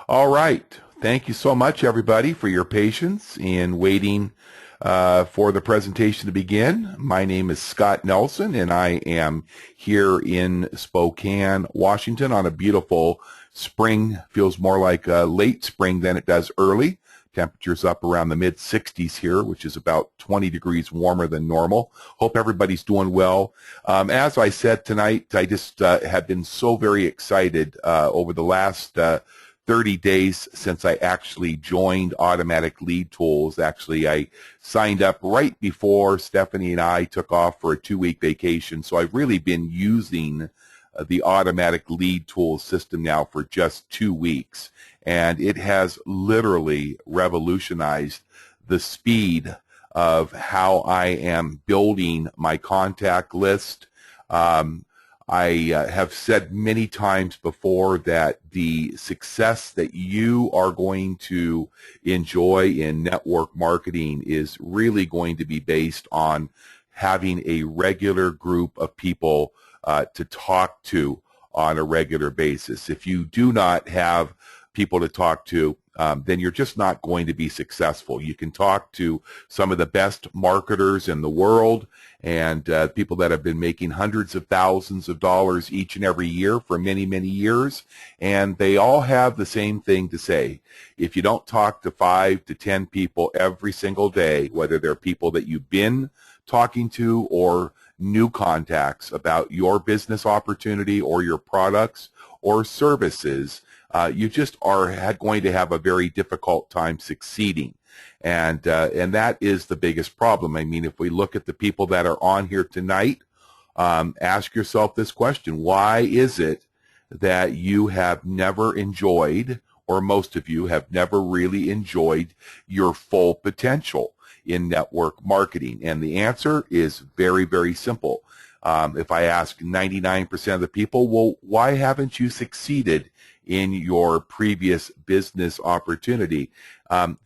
All right. Thank you so much, everybody, for your patience in waiting for the presentation to begin. My name is Scott Nelson, and I am here in Spokane, Washington on a beautiful spring. Feels more like late spring than it does early. Temperatures up around the mid-60s here, which is about 20 degrees warmer than normal. Hope everybody's doing well. As I said tonight, I just have been so very excited over the last 30 days since I actually joined Automatic Lead Tools. Actually, I signed up right before Stephanie and I took off for a 2-week vacation, so I've really been using the Automatic Lead Tools system now for just 2 weeks, and it has literally revolutionized the speed of how I am building my contact list. I have said many times before that the success that you are going to enjoy in network marketing is really going to be based on having a regular group of people to talk to on a regular basis. If you do not have people to talk to, then you're just not going to be successful. You can talk to some of the best marketers in the world and people that have been making hundreds of thousands of dollars each and every year for many, many years, and they all have the same thing to say. If you don't talk to 5 to 10 people every single day, whether they're people that you've been talking to or new contacts about your business opportunity or your products or services, you just are going to have a very difficult time succeeding. And that is the biggest problem. I mean, if we look at the people that are on here tonight, ask yourself this question: why is it that you have never enjoyed, or most of you have never really enjoyed, your full potential in network marketing? And the answer is very, very simple. If I ask 99% of the people, well, why haven't you succeeded in your previous business opportunity?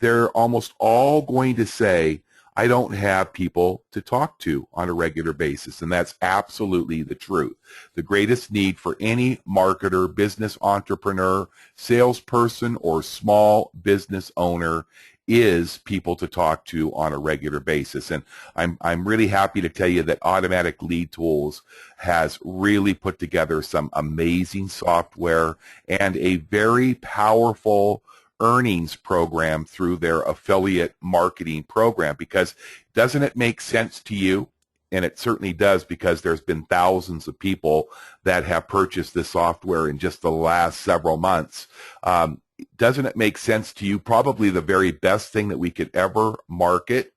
They're almost all going to say, I don't have people to talk to on a regular basis. And that's absolutely the truth. The greatest need for any marketer, business entrepreneur, salesperson, or small business owner is people to talk to on a regular basis. And I'm really happy to tell you that Automatic Lead Tools has really put together some amazing software and a very powerful earnings program through their affiliate marketing program. Because doesn't it make sense to you? And it certainly does, because there's been thousands of people that have purchased this software in just the last several months. Doesn't it make sense to you? Probably the very best thing that we could ever market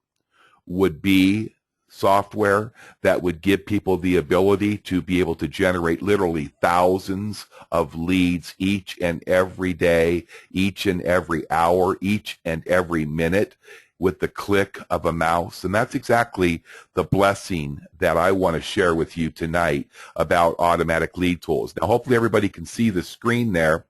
would be software that would give people the ability to be able to generate literally thousands of leads each and every day, each and every hour, each and every minute with the click of a mouse. And that's exactly the blessing that I want to share with you tonight about Automatic Lead Tools. Now, hopefully everybody can see the screen there.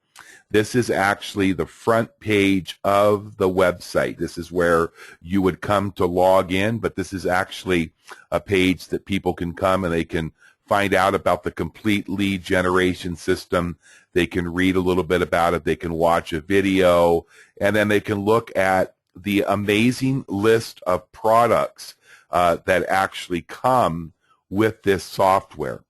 This is actually the front page of the website. This is where you would come to log in, but this is actually a page that people can come and they can find out about the complete lead generation system. They can read a little bit about it. They can watch a video, and then they can look at the amazing list of products that actually come with this software.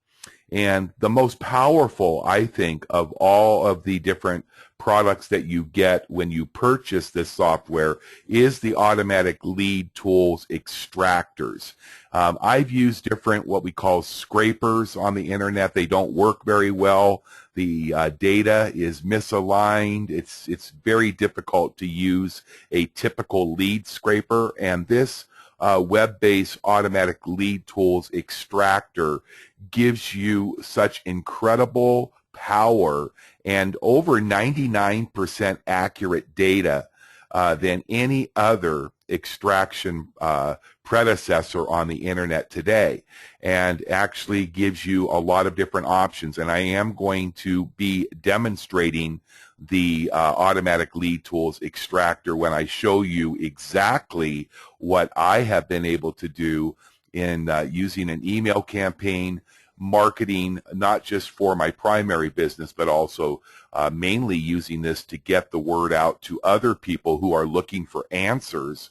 And the most powerful, I think, of all of the different products that you get when you purchase this software is the Automatic Lead Tools extractors. I've used different what we call scrapers on the internet. They don't work very well. The data is misaligned. It's very difficult to use a typical lead scraper. And this web-based Automatic Lead Tools extractor gives you such incredible power and over 99% accurate data than any other extraction predecessor on the internet today, and actually gives you a lot of different options. And I am going to be demonstrating the Automatic Lead Tools extractor when I show you exactly what I have been able to do in using an email campaign, marketing not just for my primary business, but also mainly using this to get the word out to other people who are looking for answers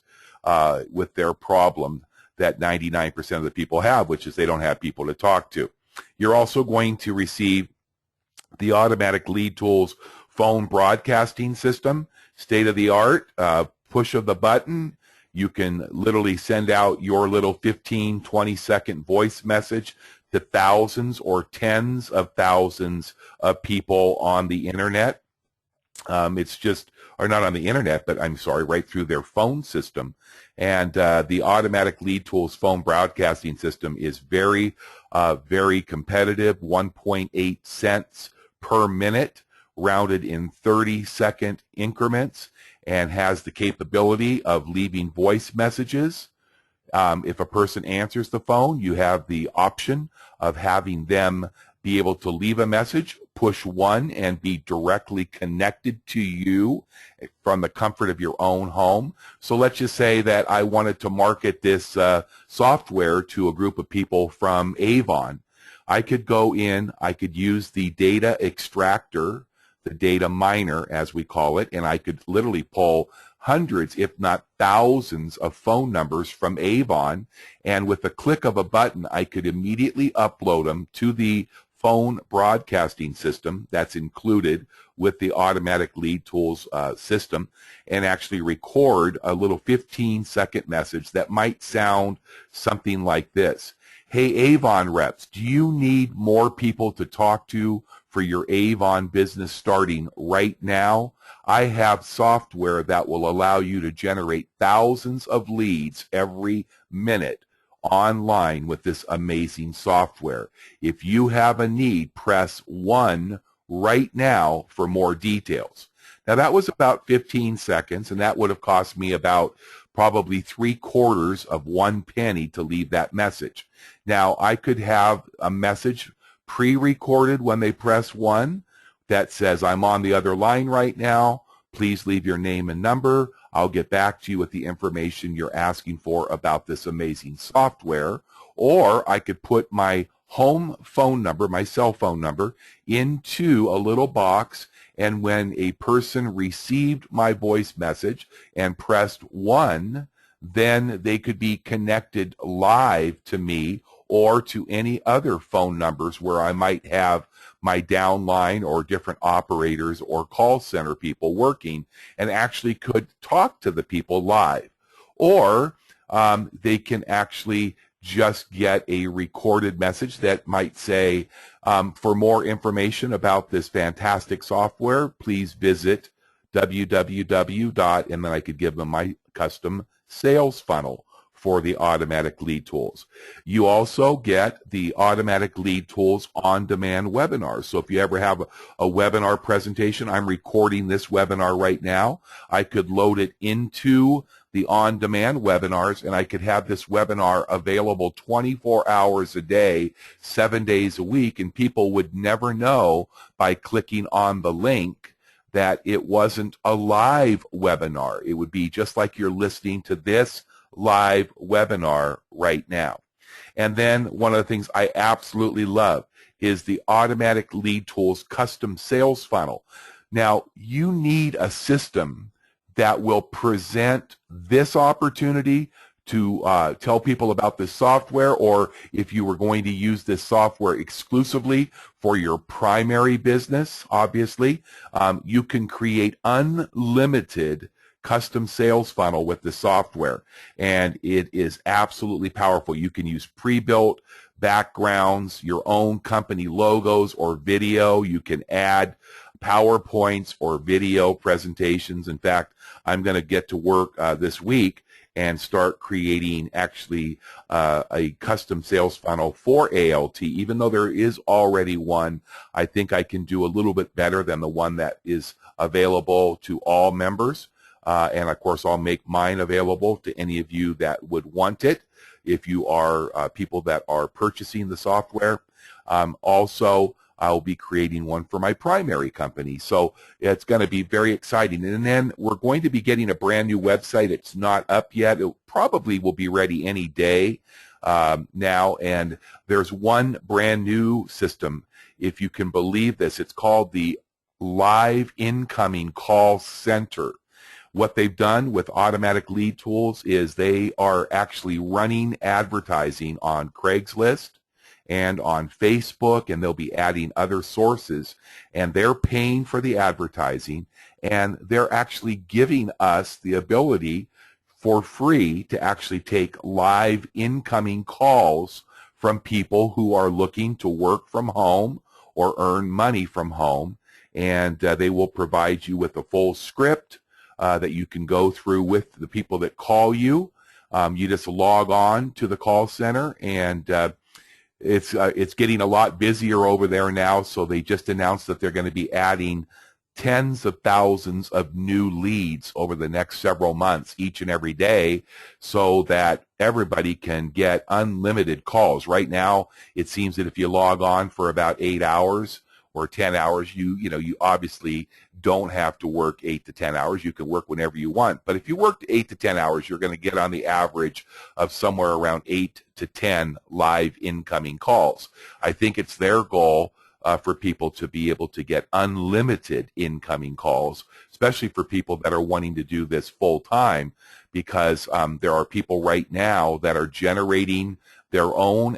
with their problem that 99% of the people have, which is they don't have people to talk to. You're also going to receive the Automatic Lead Tools phone broadcasting system, state of the art, push of the button. You can literally send out your little 15, 20-second voice message to thousands or tens of thousands of people on the internet. It's just, or not on the internet, but I'm sorry, right through their phone system. And the Automatic Lead Tools phone broadcasting system is very, very competitive, 1.8 cents per minute, rounded in 30-second increments, and has the capability of leaving voice messages. If a person answers the phone, you have the option of having them be able to leave a message, push 1, and be directly connected to you from the comfort of your own home. So let's just say that I wanted to market this software to a group of people from Avon. I could go in, I could use the data extractor, the data miner as we call it, and I could literally pull hundreds, if not thousands, of phone numbers from Avon, and with the click of a button, I could immediately upload them to the phone broadcasting system that's included with the Automatic Lead Tools system, and actually record a little 15-second message that might sound something like this. Hey, Avon reps, do you need more people to talk to for your Avon business starting right now? I have software that will allow you to generate thousands of leads every minute online with this amazing software. If you have a need, press 1 right now for more details. Now that was about 15 seconds, and that would have cost me about probably 3/4 of 1 penny to leave that message. Now I could have a message pre-recorded when they press 1 that says, I'm on the other line right now. Please leave your name and number. I'll get back to you with the information you're asking for about this amazing software. Or I could put my home phone number, my cell phone number, into a little box, and when a person received my voice message and pressed 1, then they could be connected live to me or to any other phone numbers where I might have my downline or different operators or call center people working, and actually could talk to the people live. Or they can actually just get a recorded message that might say, for more information about this fantastic software, please visit www. And then I could give them my custom sales funnel for the Automatic Lead Tools. You also get the Automatic Lead Tools on-demand webinars. So if you ever have a webinar presentation, I'm recording this webinar right now, I could load it into the on-demand webinars, and I could have this webinar available 24 hours a day, 7 days a week, and people would never know by clicking on the link that it wasn't a live webinar. It would be just like you're listening to this live webinar right now. And then one of the things I absolutely love is the Automatic Lead Tools custom sales funnel. Now, you need a system that will present this opportunity to tell people about this software, or if you were going to use this software exclusively for your primary business, obviously, you can create unlimited custom sales funnel with the software, and it is absolutely powerful. You can use pre-built backgrounds, your own company logos or video. You can add PowerPoints or video presentations. In fact, I'm going to get to work this week and start creating actually a custom sales funnel for ALT. Even though there is already one, I think I can do a little bit better than the one that is available to all members. And of course, I'll make mine available to any of you that would want it if you are people that are purchasing the software. Also, I'll be creating one for my primary company. So it's going to be very exciting. And then we're going to be getting a brand new website. It's not up yet. It probably will be ready any day. now, and there's one brand new system, if you can believe this. It's called the Live Incoming Call Center. What they've done with automatic lead tools is they are actually running advertising on Craigslist and on Facebook, and they'll be adding other sources, and they're paying for the advertising, and they're actually giving us the ability for free to actually take live incoming calls from people who are looking to work from home or earn money from home, and they will provide you with a full script that you can go through with the people that call you. You just log on to the call center, and it's getting a lot busier over there now, so they just announced that they're going to be adding tens of thousands of new leads over the next several months, each and every day, so that everybody can get unlimited calls. Right now, it seems that if you log on for about 8 hours or 10 hours, you obviously don't have to work 8 to 10 hours. You can work whenever you want. But if you work 8 to 10 hours, you're going to get on the average of somewhere around 8 to 10 live incoming calls. I think it's their goal for people to be able to get unlimited incoming calls, especially for people that are wanting to do this full time, because there are people right now that are generating their own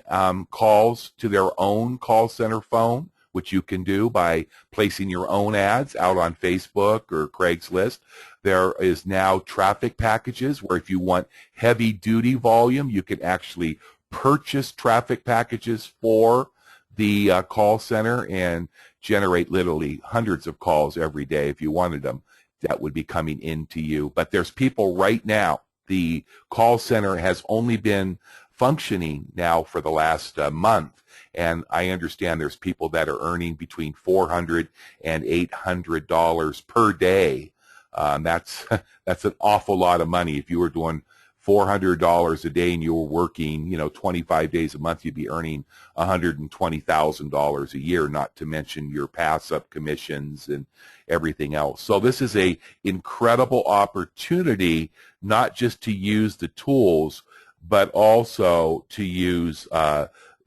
calls to their own call center phone, which you can do by placing your own ads out on Facebook or Craigslist. There is now traffic packages where if you want heavy duty volume, you can actually purchase traffic packages for the call center and generate literally hundreds of calls every day if you wanted them. That would be coming into you. But there's people right now. The call center has only been functioning now for the last month, and I understand there's people that are earning between $400 and $800 per day. That's an awful lot of money. If you were doing $400 a day and you were working, 25 days a month, you'd be earning $120,000 a year, not to mention your pass-up commissions and everything else. So this is a incredible opportunity, not just to use the tools, but also to use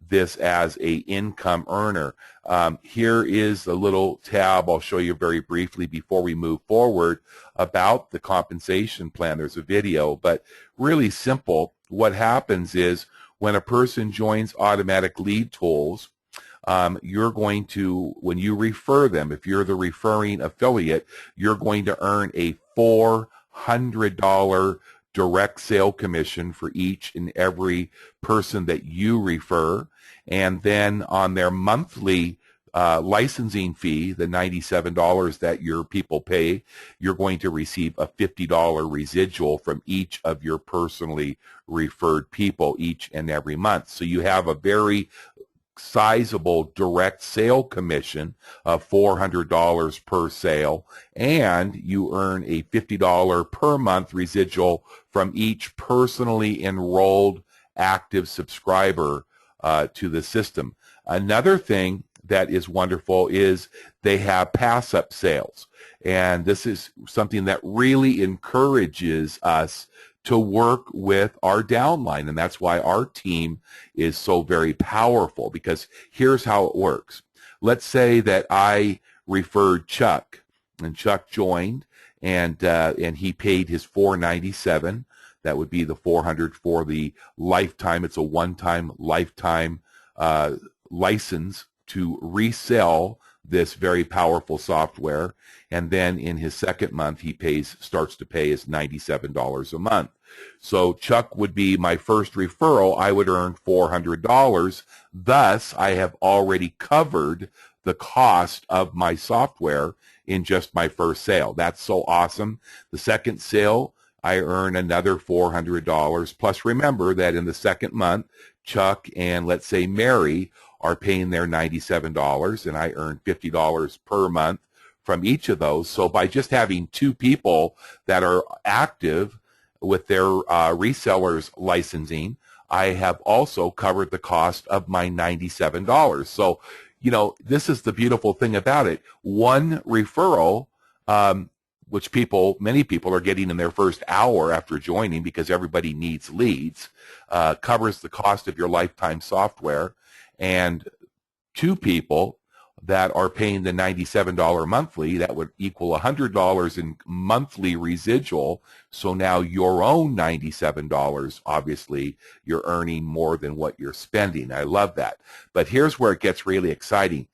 this as a income earner. Here is a little tab I'll show you very briefly before we move forward about the compensation plan. There's a video, but really simple. What happens is when a person joins automatic lead tools, you're going to, when you refer them, if you're the referring affiliate, you're going to earn a $400 direct sale commission for each and every person that you refer. And then on their monthly licensing fee, the $97 that your people pay, you're going to receive a $50 residual from each of your personally referred people each and every month. So you have a very sizable direct sale commission of $400 per sale, and you earn a $50 per month residual from each personally enrolled active subscriber to the system. Another thing that is wonderful is they have pass-up sales, and this is something that really encourages us to work with our downline, and that's why our team is so very powerful, because here's how it works. Let's say that I referred Chuck, and Chuck joined, and he paid his $497. That would be the $400 for the lifetime. It's a one-time lifetime license to resell this very powerful software. And then in his second month, he starts to pay his $97 a month. So Chuck would be my first referral. I would earn $400. Thus, I have already covered the cost of my software in just my first sale. That's so awesome. The second sale, I earn another $400. Plus, remember that in the second month, Chuck and let's say Mary are paying their $97, and I earn $50 per month from each of those. So by just having two people that are active with their resellers licensing, I have also covered the cost of my $97. So, this is the beautiful thing about it. One referral which many people are getting in their first hour after joining because everybody needs leads, covers the cost of your lifetime software. And 2 people that are paying the $97 monthly, that would equal $100 in monthly residual. So now your own $97, obviously, you're earning more than what you're spending. I love that. But here's where it gets really exciting.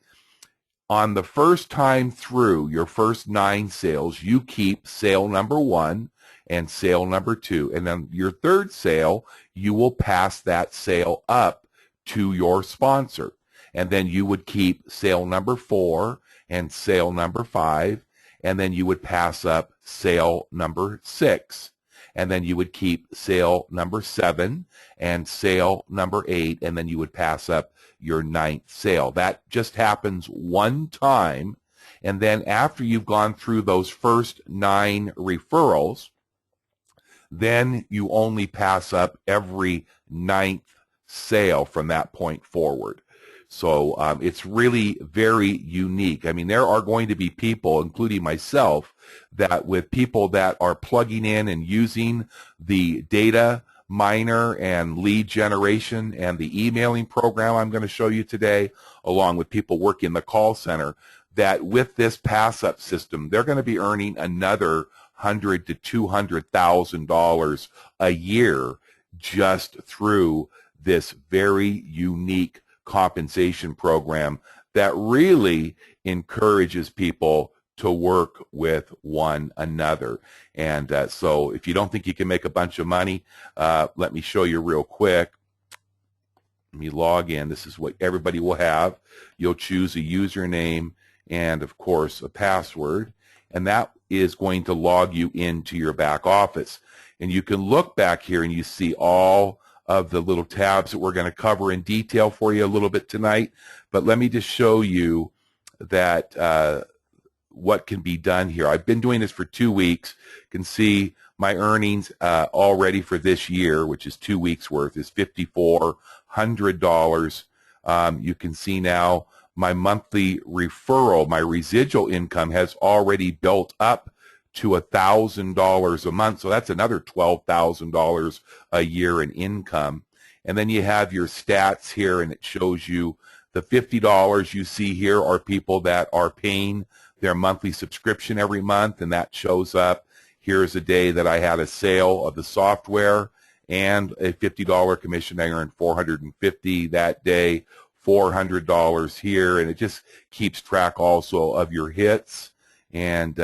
On the first time through your first 9 sales, you keep sale number 1 and sale number 2. And then your third sale, you will pass that sale up to your sponsor. And then you would keep sale number 4 and sale number 5. And then you would pass up sale number 6. And then you would keep sale number 7 and sale number 8. And then you would pass up your 9th sale. That just happens one time. And then after you've gone through those first 9 referrals, then you only pass up every 9th sale from that point forward. So it's really very unique. I mean, there are going to be people, including myself, that with people that are plugging in and using the data miner and lead generation and the emailing program I'm going to show you today, along with people working the call center, that with this pass-up system, they're going to be earning another $100,000 to $200,000 a year just through this very unique compensation program that really encourages people to work with one another. And so if you don't think you can make a bunch of money, let me show you real quick. Let me log in. This is what everybody will have. You'll choose a username and, of course, a password, and that is going to log you into your back office. And you can look back here and you see all of the little tabs that we're going to cover in detail for you a little bit tonight. But let me just show you that what can be done here. I've been doing this for 2 weeks. You can see my earnings already for this year, which is 2 weeks worth, is $5,400. You can see now my monthly referral, my residual income has already built up to $1,000 a month. So that's another $12,000 a year in income. And then you have your stats here, and it shows you the $50 you see here are people that are paying their monthly subscription every month, and that shows up. Here's a day that I had a sale of the software and a $50 commission. I earned $450 that day, $400 here, and it just keeps track also of your hits. And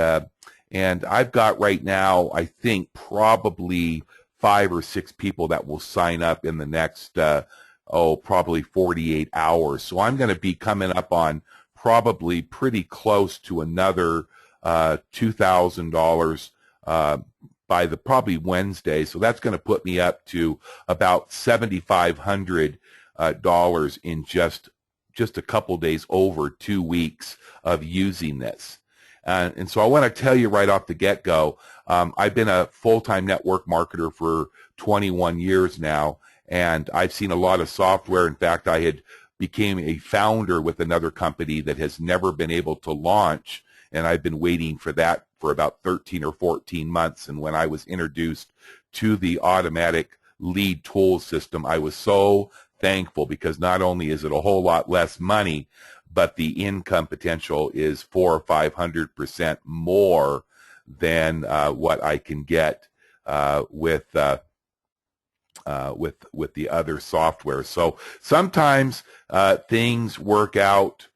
I've got right now, I think, probably 5 or 6 people that will sign up in the next, probably 48 hours. So I'm going to be coming up on probably pretty close to another $2,000 by probably Wednesday. So that's going to put me up to about $7,500 in just a couple days, over 2 weeks of using this. And so I want to tell you right off the get-go, I've been a full-time network marketer for 21 years now, and I've seen a lot of software. In fact, I had became a founder with another company that has never been able to launch, and I've been waiting for that for about 13 or 14 months. And when I was introduced to the automatic lead tool system, I was so thankful, because not only is it a whole lot less money, but the income potential is 400 or 500% more than what I can get with the other software. So sometimes things work out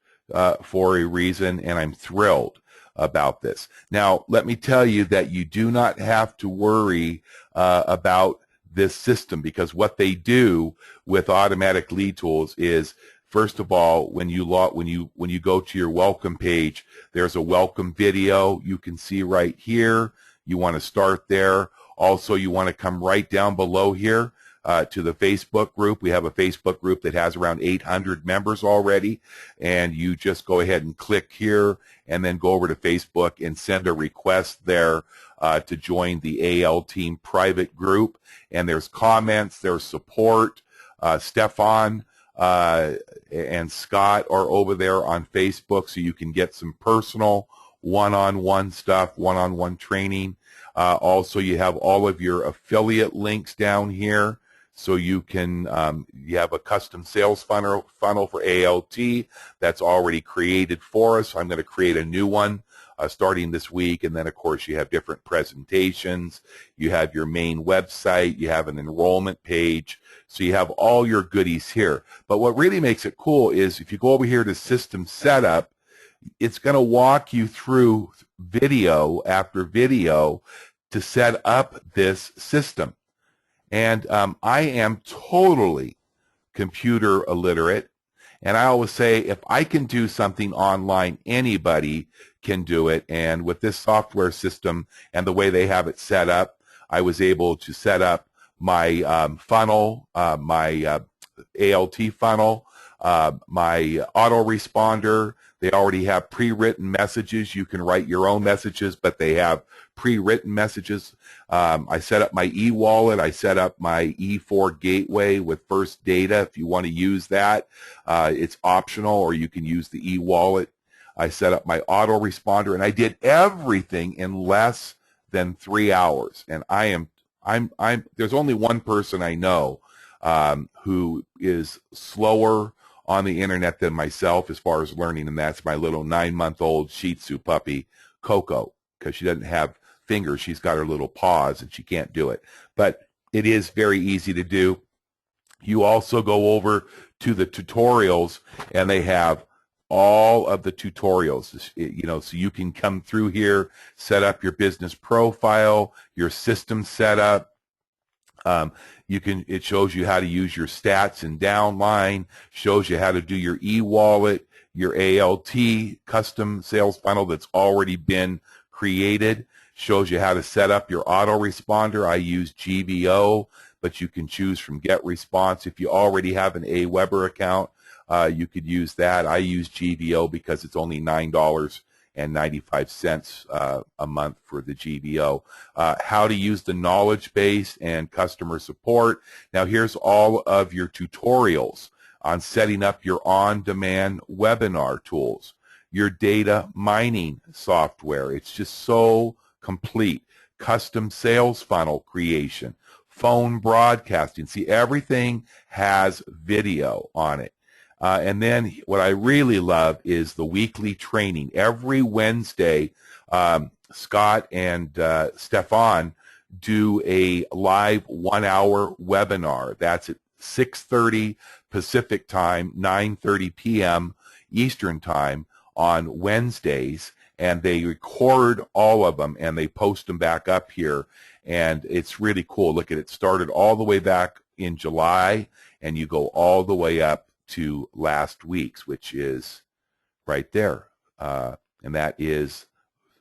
for a reason, and I'm thrilled about this. Now, let me tell you that you do not have to worry about this system, because what they do with automatic lead tools is, first of all, when you go to your welcome page, there's a welcome video you can see right here. You want to start there. Also, you want to come right down below here to the Facebook group. We have a Facebook group that has around 800 members already, and you just go ahead and click here and then go over to Facebook and send a request there to join the AL Team private group. And there's comments, there's support. Stefan and Scott are over there on Facebook, so you can get some personal one-on-one stuff, one-on-one training. Also, you have all of your affiliate links down here. So you can, you have a custom sales funnel for ALT that's already created for us. I'm going to create a new one starting this week. And then, of course, you have different presentations. You have your main website. You have an enrollment page. So you have all your goodies here. But what really makes it cool is if you go over here to System Setup, it's going to walk you through video after video to set up this system. And I am totally computer illiterate. And I always say, if I can do something online, anybody can do it. And with this software system and the way they have it set up, I was able to set up my funnel, my ALT funnel, my autoresponder. They already have pre-written messages. You can write your own messages, but they have pre-written messages. I set up my e-wallet. I set up my E4 gateway with First Data. If you want to use that, it's optional, or you can use the e-wallet. I set up my autoresponder, and I did everything in less than 3 hours. And there's only one person I know who is slower on the internet than myself as far as learning, and that's my little 9-month-old Shih Tzu puppy, Coco, because she doesn't have fingers. She's got her little paws, and she can't do it. But it is very easy to do. You also go over to the tutorials, and they have all of the tutorials, you know, so you can come through here, set up your business profile, your system setup. It shows you how to use your stats and downline, shows you how to do your e-wallet, your ALT custom sales funnel that's already been created, shows you how to set up your autoresponder. I use GVO, but you can choose from GetResponse. If you already have an Aweber account, you could use that. I use GVO because it's only $9.95 a month for the GVO. How to use the knowledge base and customer support. Now here's all of your tutorials on setting up your on-demand webinar tools, your data mining software. It's just so complete. Custom sales funnel creation, phone broadcasting. See, everything has video on it. And then what I really love is the weekly training. Every Wednesday, Scott and Stefan do a live 1-hour webinar. That's at 6:30 Pacific time, 9:30 p.m. Eastern time on Wednesdays. And they record all of them, and they post them back up here. And it's really cool. Look at it. Started all the way back in July, and you go all the way up to last week's, which is right there. And that is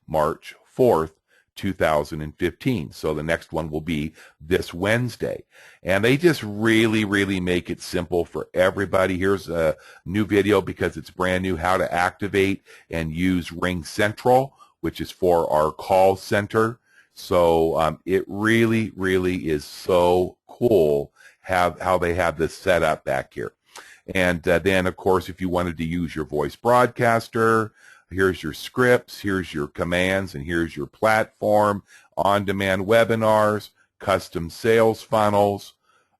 March 4th, 2015. So the next one will be this Wednesday. And they just really, really make it simple for everybody. Here's a new video because it's brand new, how to activate and use Ring Central, which is for our call center. So it really, really is so cool how they have this set up back here. And then, of course, if you wanted to use your voice broadcaster, here's your scripts, here's your commands, and here's your platform, on-demand webinars, custom sales funnels.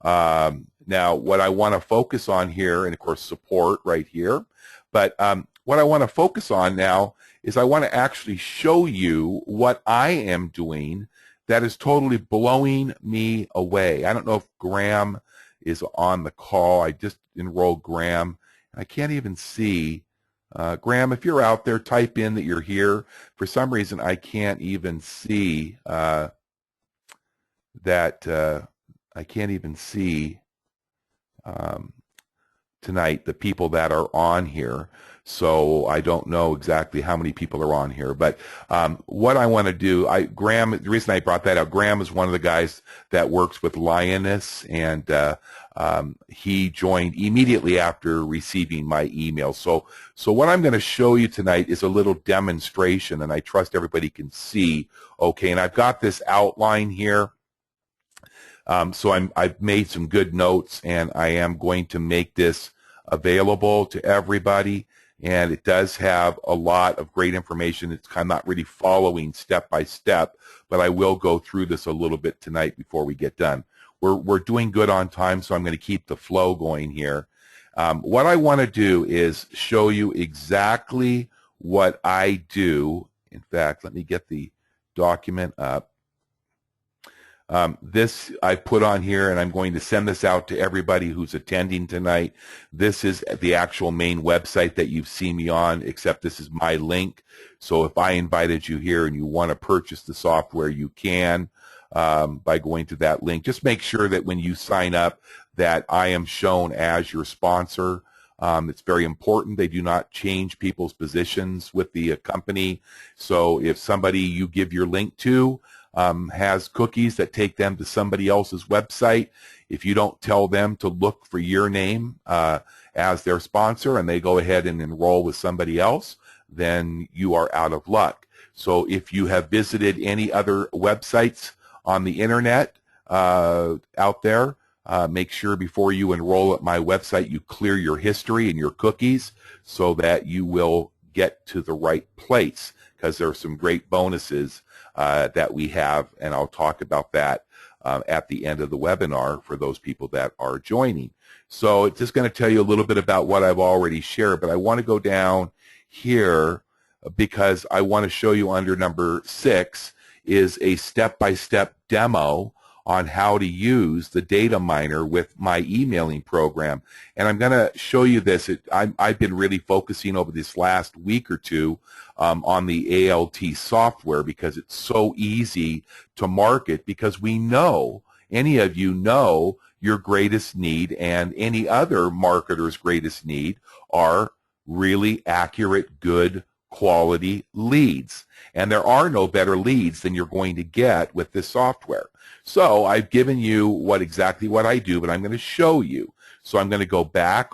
Now, what I want to focus on here, and of course, support right here, but what I want to focus on now is I want to actually show you what I am doing that is totally blowing me away. I don't know if Graham is on the call. I just enrolled Graham. I can't even see. Graham, if you're out there, type in that you're here. For some reason, I can't even see that. I can't even see tonight the people that are on here. So I don't know exactly how many people are on here. But what I want to do, Graham, the reason I brought that up, Graham is one of the guys that works with Lioness, and he joined immediately after receiving my email. So what I'm going to show you tonight is a little demonstration, and I trust everybody can see. Okay, and I've got this outline here. So I've made some good notes, and I am going to make this available to everybody. and it does have a lot of great information. It's kind of not really following step by step, but I will go through this a little bit tonight before we get done. We're doing good on time, so I'm going to keep the flow going here. What I want to do is show you exactly what I do. In fact, let me get the document up. This I put on here, and I'm going to send this out to everybody who's attending tonight. This is the actual main website that you've seen me on, except this is my link. So if I invited you here and you want to purchase the software, you can by going to that link. Just make sure that when you sign up that I am shown as your sponsor. It's very important. They do not change people's positions with the company. So if somebody you give your link to has cookies that take them to somebody else's website, if you don't tell them to look for your name as their sponsor and they go ahead and enroll with somebody else, then you are out of luck. So if you have visited any other websites on the internet out there, make sure before you enroll at my website you clear your history and your cookies so that you will get to the right place, because there are some great bonuses that we have, and I'll talk about that at the end of the webinar for those people that are joining. So it's just going to tell you a little bit about what I've already shared, but I want to go down here because I want to show you under number 6 is a step-by-step demo on how to use the data miner with my emailing program. And I'm going to show you this. I've been really focusing over this last week or two on the ALT software because it's so easy to market, because we know, any of you know, your greatest need and any other marketer's greatest need are really accurate, good quality leads. And there are no better leads than you're going to get with this software. So I've given you exactly what I do, but I'm going to show you. So I'm going to go back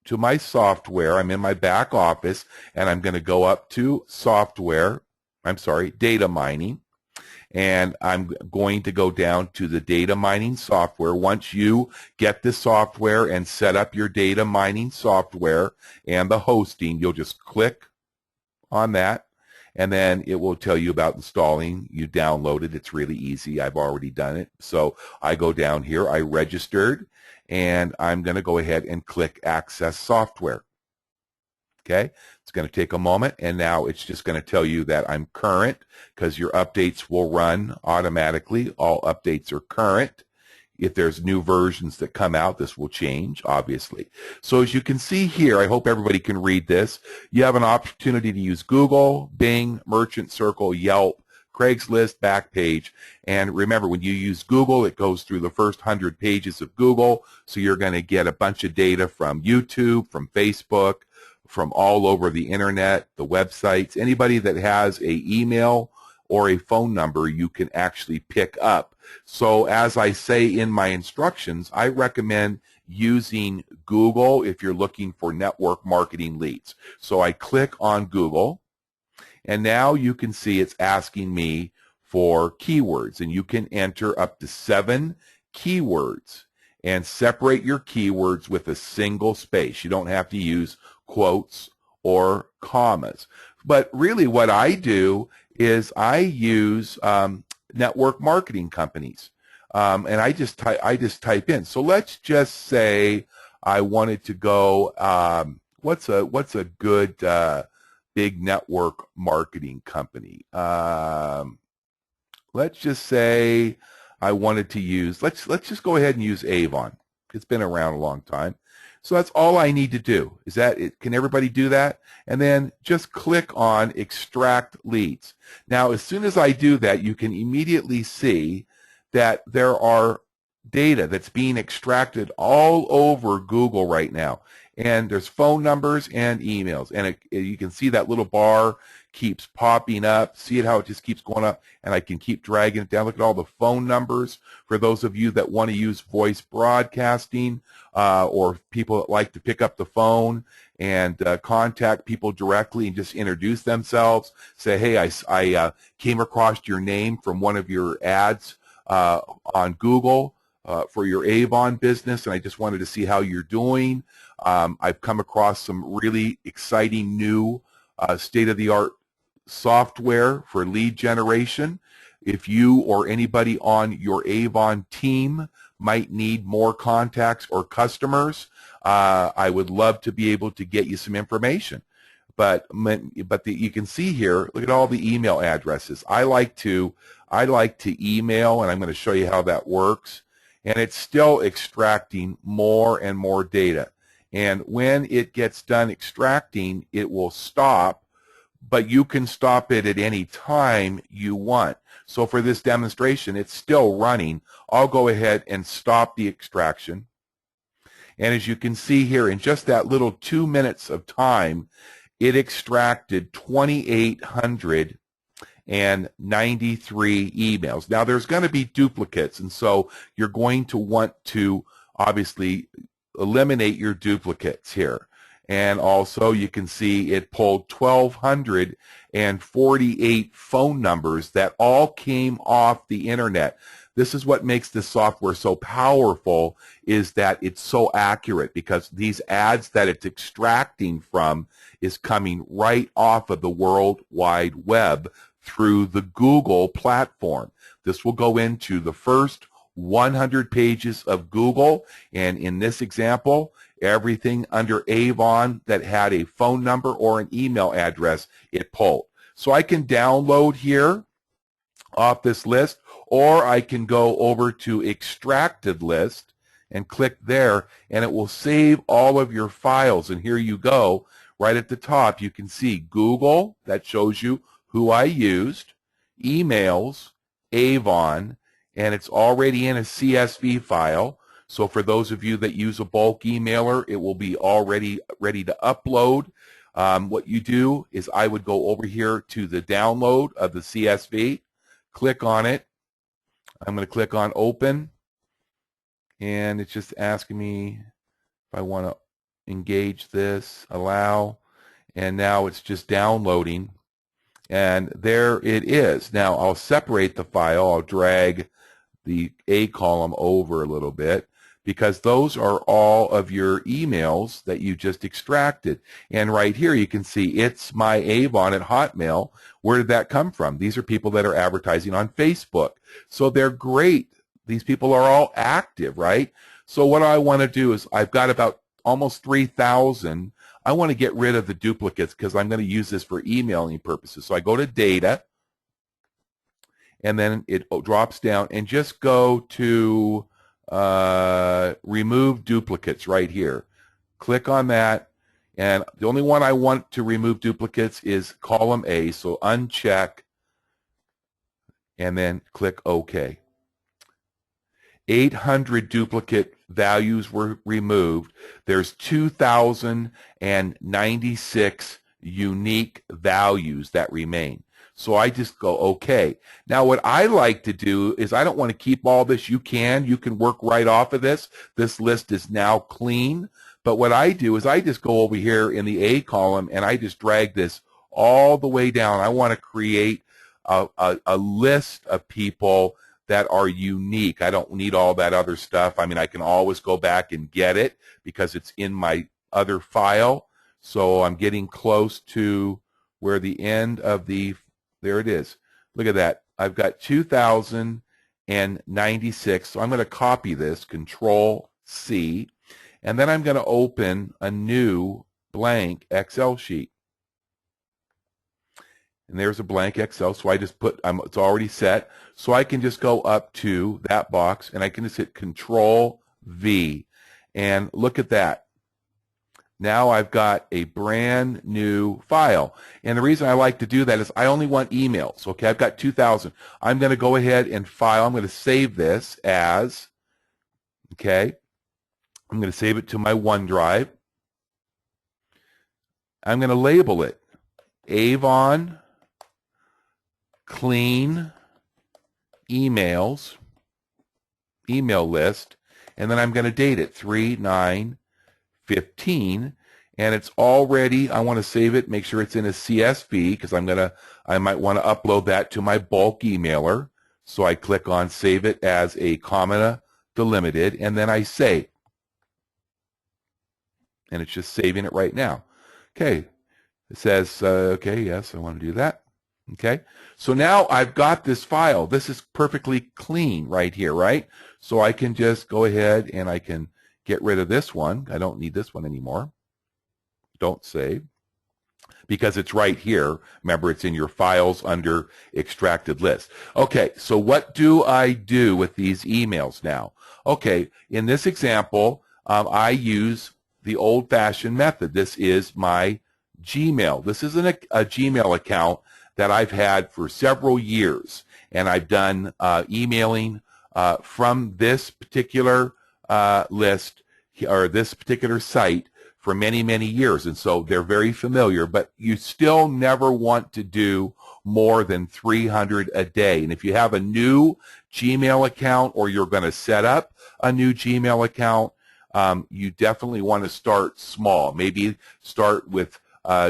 to my software. I'm in my back office, and I'm going to go up to data mining. And I'm going to go down to the data mining software. Once you get this software and set up your data mining software and the hosting, you'll just click on that, and then it will tell you about installing. You download it. It's really easy. I've already done it. So I go down here. I registered, and I'm going to go ahead and click Access Software. Okay, it's going to take a moment, and now it's just going to tell you that I'm current, because your updates will run automatically. All updates are current. If there's new versions that come out, this will change, obviously. So as you can see here, I hope everybody can read this. You have an opportunity to use Google, Bing, Merchant Circle, Yelp, Craigslist, Backpage. And remember, when you use Google, it goes through the first 100 pages of Google. So you're going to get a bunch of data from YouTube, from Facebook, from all over the internet, the websites. Anybody that has an email or a phone number, you can actually pick up. So as I say in my instructions, I recommend using Google if you're looking for network marketing leads. So I click on Google, and now you can see it's asking me for keywords, and you can enter up to 7 keywords and separate your keywords with a single space. You don't have to use quotes or commas. But really what I do is I use network marketing companies, and I just type in. So let's just say I wanted to go. What's a good big network marketing company? Let's just say I wanted to use. Let's just go ahead and use Avon. It's been around a long time. So that's all I need to do. Is that it? Can everybody do that? And then just click on Extract Leads. Now, as soon as I do that, you can immediately see that there are data that's being extracted all over Google right now. And there's phone numbers and emails. And you can see that little bar keeps popping up. See it how it just keeps going up, and I can keep dragging it down. Look at all the phone numbers for those of you that want to use voice broadcasting or people that like to pick up the phone and contact people directly and just introduce themselves. Say, hey, I came across your name from one of your ads on Google. for your Avon business, and I just wanted to see how you're doing. I've come across some really exciting new state-of-the-art software for lead generation. If you or anybody on your Avon team might need more contacts or customers, I would love to be able to get you some information. But you can see here, look at all the email addresses. I like to email, and I'm going to show you how that works. And it's still extracting more and more data. And when it gets done extracting, it will stop, but you can stop it at any time you want. So for this demonstration, it's still running. I'll go ahead and stop the extraction. And as you can see here, in just that little 2 minutes of time, it extracted 2,893 emails. Now, there's going to be duplicates, and so you're going to want to obviously eliminate your duplicates here. And also, you can see it pulled 1,248 phone numbers that all came off the internet. This is what makes this software so powerful, is that it's so accurate, because these ads that it's extracting from is coming right off of the World Wide Web through the Google platform. This will go into the first 100 pages of Google, and in this example, everything under Avon that had a phone number or an email address, it pulled. So I can download here off this list, or I can go over to extracted list and click there, and it will save all of your files. And here you go. Right at the top, you can see Google, that shows you who I used, emails, Avon, and it's already in a CSV file. So for those of you that use a bulk emailer, it will be already ready to upload. What you do is I would go over here to the download of the CSV, click on it. I'm going to click on open, and it's just asking me if I want to engage this, allow, and now it's just downloading, and there it is. Now I'll separate the file. I'll drag the A column over a little bit, because those are all of your emails that you just extracted. And right here you can see it's my Avon at Hotmail. Where did that come from? These are people that are advertising on Facebook. So they're great. These people are all active, right? So what I want to do is, I've got about almost 3,000. I want to get rid of the duplicates, because I'm going to use this for emailing purposes. So I go to data, and then it drops down, and just go to remove duplicates right here. Click on that, and the only one I want to remove duplicates is column A, so uncheck, and then click OK. 800 duplicate values were removed. There's 2,096 unique values that remain. So I just go, okay. Now what I like to do is, I don't want to keep all this. You can work right off of this. This list is now clean. But what I do is, I just go over here in the A column, and I just drag this all the way down. I want to create a list of people that are unique. I don't need all that other stuff. I mean, I can always go back and get it, because it's in my other file. So I'm getting close to where the end of the, there it is. Look at that. I've got 2,096. So I'm going to copy this, Control C, and then I'm going to open a new blank Excel sheet. And there's a blank Excel, so I just put, it's already set. So I can just go up to that box, and I can just hit Control V, and look at that. Now I've got a brand new file. And the reason I like to do that is, I only want emails. Okay, I've got 2,000. I'm going to go ahead and file. I'm going to save this as, okay, I'm going to save it to my OneDrive. I'm going to label it Avon Clean Emails, email list, and then I'm going to date it 3/9/15, and it's already, I want to save it, make sure it's in a CSV, because I might want to upload that to my bulk emailer. So I click on Save It as a comma delimited, and then I save. And it's just saving it right now. Okay, it says, okay, yes, I want to do that. Okay, so now I've got this file. This is perfectly clean right here, right? So I can just go ahead and I can get rid of this one. I don't need this one anymore. Don't save, because it's right here. Remember, it's in your files under extracted list. Okay, so what do I do with these emails now? Okay, in this example, I use the old-fashioned method. This is my Gmail. This is a Gmail account that I've had for several years, and I've done emailing from this particular list or this particular site for many, many years, and so they're very familiar, but you still never want to do more than 300 a day. And if you have a new Gmail account or you're going to set up a new Gmail account, you definitely want to start small. Maybe start with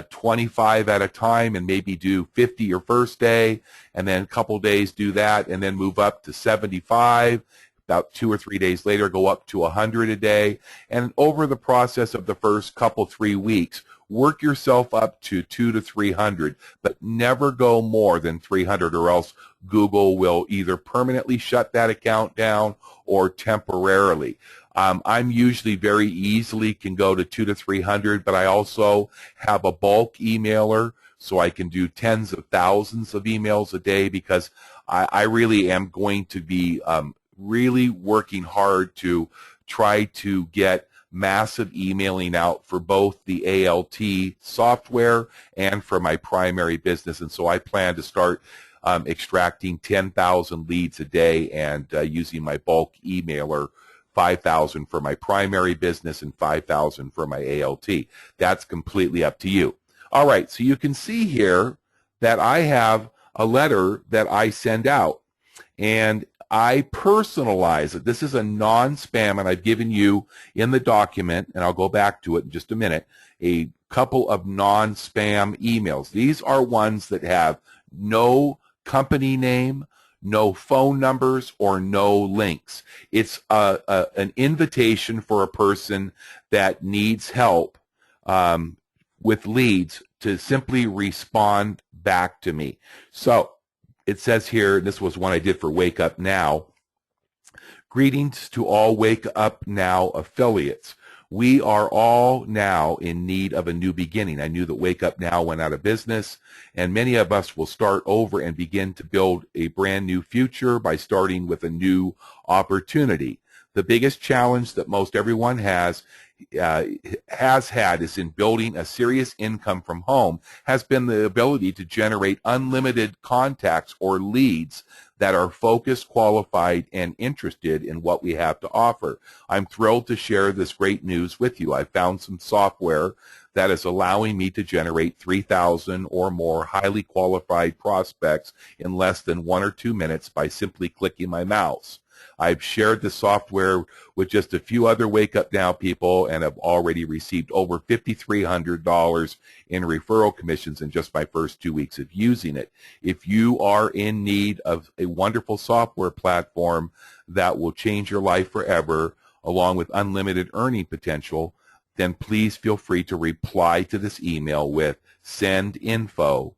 25 at a time and maybe do 50 your first day, and then a couple days do that, and then move up to 75. About 2 or 3 days later, go up to 100 a day. And over the process of the first couple, 3 weeks, work yourself up to 200 to 300, but never go more than 300, or else Google will either permanently shut that account down or temporarily. I'm usually very easily can go to 200 to 300, but I also have a bulk emailer, so I can do tens of thousands of emails a day, because I really am going to be really working hard to try to get massive emailing out for both the ALT software and for my primary business. And so I plan to start extracting 10,000 leads a day and using my bulk emailer, 5,000 for my primary business and 5,000 for my ALT. That's completely up to you. All right, so you can see here that I have a letter that I send out, and I personalize it. This is a non-spam, and I've given you in the document, and I'll go back to it in just a minute, a couple of non-spam emails. These are ones that have no company name, no phone numbers, or no links. It's an invitation for a person that needs help with leads to simply respond back to me. So it says here, and this was one I did for Wake Up Now, greetings to all Wake Up Now affiliates. We are all now in need of a new beginning. I knew that Wake Up Now went out of business, and many of us will start over and begin to build a brand new future by starting with a new opportunity. The biggest challenge that most everyone has had is in building a serious income from home has been the ability to generate unlimited contacts or leads that are focused, qualified, and interested in what we have to offer. I'm thrilled to share this great news with you. I found some software that is allowing me to generate 3,000 or more highly qualified prospects in less than 1 or 2 minutes by simply clicking my mouse. I've shared the software with just a few other Wake Up Now people and have already received over $5,300 in referral commissions in just my first 2 weeks of using it. If you are in need of a wonderful software platform that will change your life forever, along with unlimited earning potential, then please feel free to reply to this email with "send info"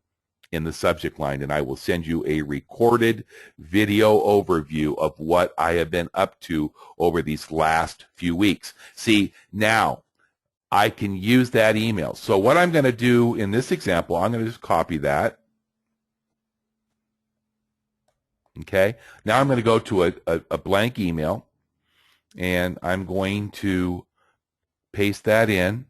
in the subject line, and I will send you a recorded video overview of what I have been up to over these last few weeks. See, now I can use that email. So what I'm going to do in this example, I'm going to just copy that. Okay, now I'm going to go to a blank email, and I'm going to paste that in.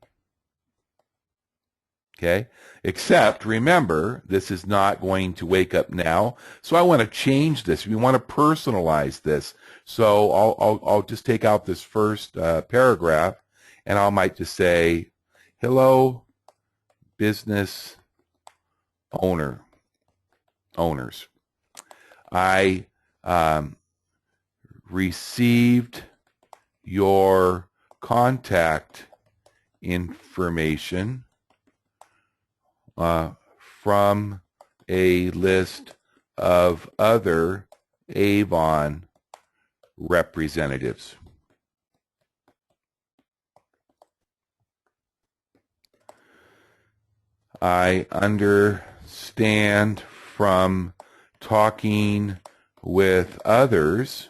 Okay, except remember, this is not going to Wake Up Now, so I want to change this. We want to personalize this. So I'll just take out this first paragraph, and I might just say, "Hello, business owners. I received your contact information from a list of other Avon representatives. I understand from talking with others,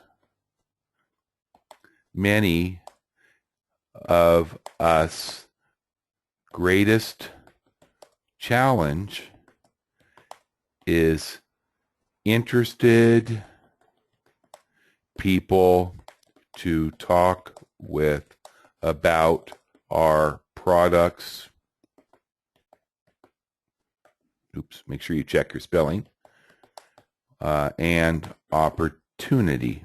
many of us greatest challenge is interested people to talk with about our products. Oops, make sure you check your spelling. And opportunity.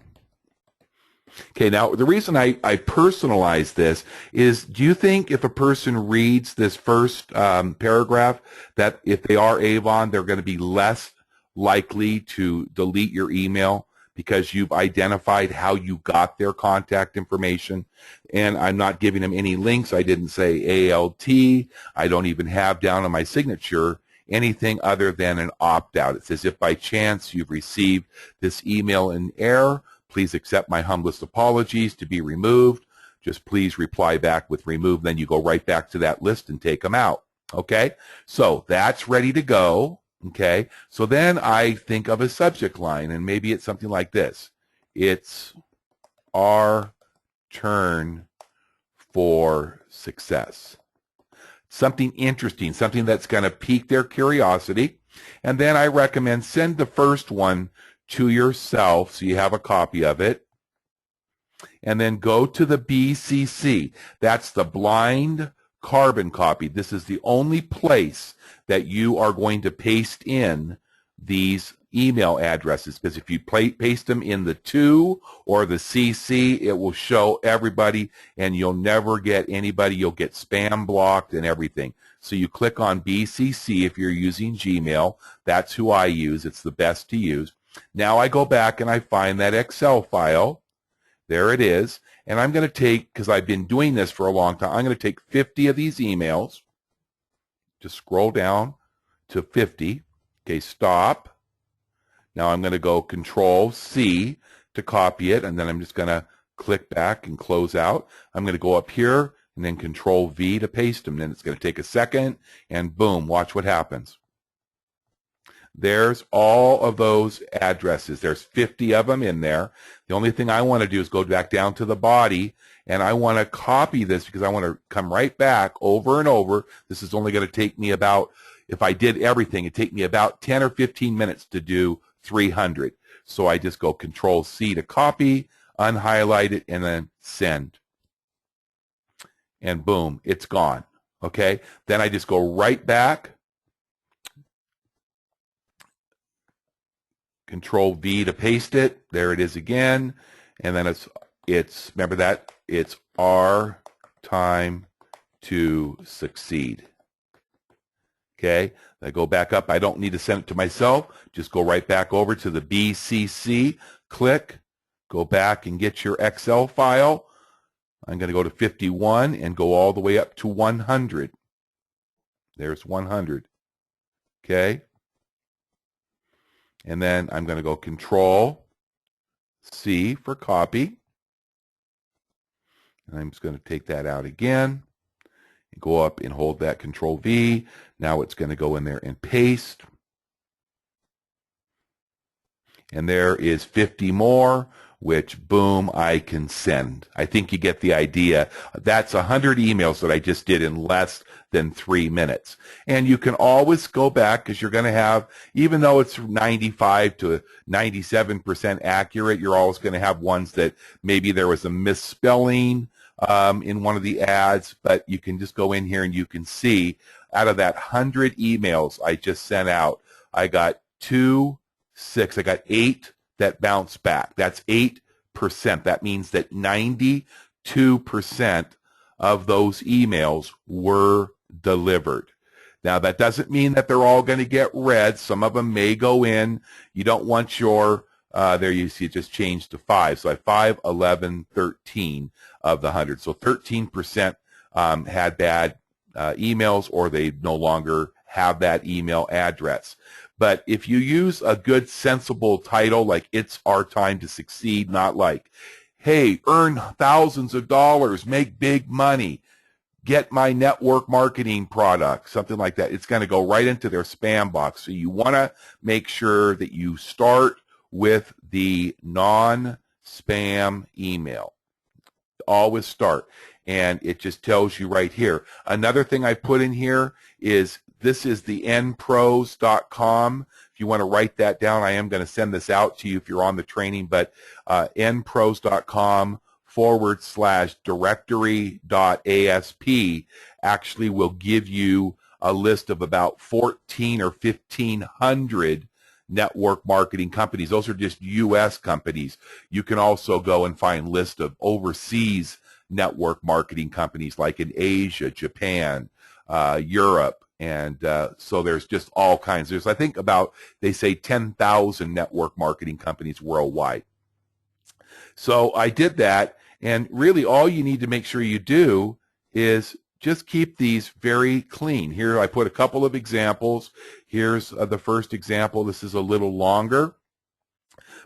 Okay, now the reason I personalize this is, do you think if a person reads this first paragraph that if they are Avon, they're going to be less likely to delete your email because you've identified how you got their contact information? And I'm not giving them any links. I didn't say ALT. I don't even have down on my signature anything other than an opt-out. It says, if by chance you've received this email in error, please accept my humblest apologies to be removed. Just please reply back with remove. Then you go right back to that list and take them out. Okay, so that's ready to go. Okay, so then I think of a subject line, and maybe it's something like this. It's our turn for success. Something interesting, something that's going to pique their curiosity. And then I recommend send the first one to yourself so you have a copy of it. And then go to the BCC. That's the blind carbon copy. This is the only place that you are going to paste in these email addresses, because if you paste them in the to or the CC, it will show everybody and you'll never get anybody. You'll get spam blocked and everything. So you click on BCC if you're using Gmail. That's who I use. It's the best to use. Now I go back and I find that Excel file. There it is. And I'm going to take, because I've been doing this for a long time, I'm going to take 50 of these emails. Just scroll down to 50. Okay, stop. Now I'm going to go Control C to copy it, and then I'm just going to click back and close out. I'm going to go up here and then Control V to paste them. Then it's going to take a second, and boom, watch what happens. There's all of those addresses. There's 50 of them in there. The only thing I want to do is go back down to the body, and I want to copy this because I want to come right back over and over. This is only going to take me about, if I did everything, it'd take me about 10 or 15 minutes to do 300. So I just go Control C to copy, unhighlight it, and then send. And boom, it's gone. Okay? Then I just go right back, Control V to paste it. There it is again. And then it's remember that, it's our time to succeed. Okay, I go back up. I don't need to send it to myself. Just go right back over to the BCC, click, go back and get your Excel file. I'm going to go to 51 and go all the way up to 100. There's 100. Okay. And then I'm going to go Control C for copy. And I'm just going to take that out again. Go up and hold that Control V. Now it's going to go in there and paste. And there is 50 more, which, boom, I can send. I think you get the idea. That's 100 emails that I just did in less than 3 minutes. And you can always go back, because you're going to have, even though it's 95 to 97% accurate, you're always going to have ones that maybe there was a misspelling in one of the ads, but you can just go in here and you can see out of that 100 emails I just sent out, I got 6, I got 8 that bounced back. That's 8%. That means that 92% of those emails were delivered. Now, that doesn't mean that they're all going to get read. Some of them may go in. You don't want your, there you see it just changed to 5. So I have 5, 11, 13 of the 100. So 13% had bad emails, or they no longer have that email address. But if you use a good, sensible title, like It's Our Time to Succeed, not like, hey, earn thousands of dollars, make big money, get my network marketing product, something like that, it's going to go right into their spam box. So you want to make sure that you start with the non-spam email. Always start. And it just tells you right here. Another thing I put in here is this is the npros.com. If you want to write that down, I am going to send this out to you if you're on the training, but npros.com/directory.asp actually will give you a list of about 14 or 1,500 network marketing companies. Those are just U.S. companies. You can also go and find lists of overseas network marketing companies like in Asia, Japan, Europe, and so there's just all kinds. There's, I think, about, they say 10,000 network marketing companies worldwide. So I did that, and really all you need to make sure you do is just keep these very clean. Here I put a couple of examples. Here's the first example. This is a little longer,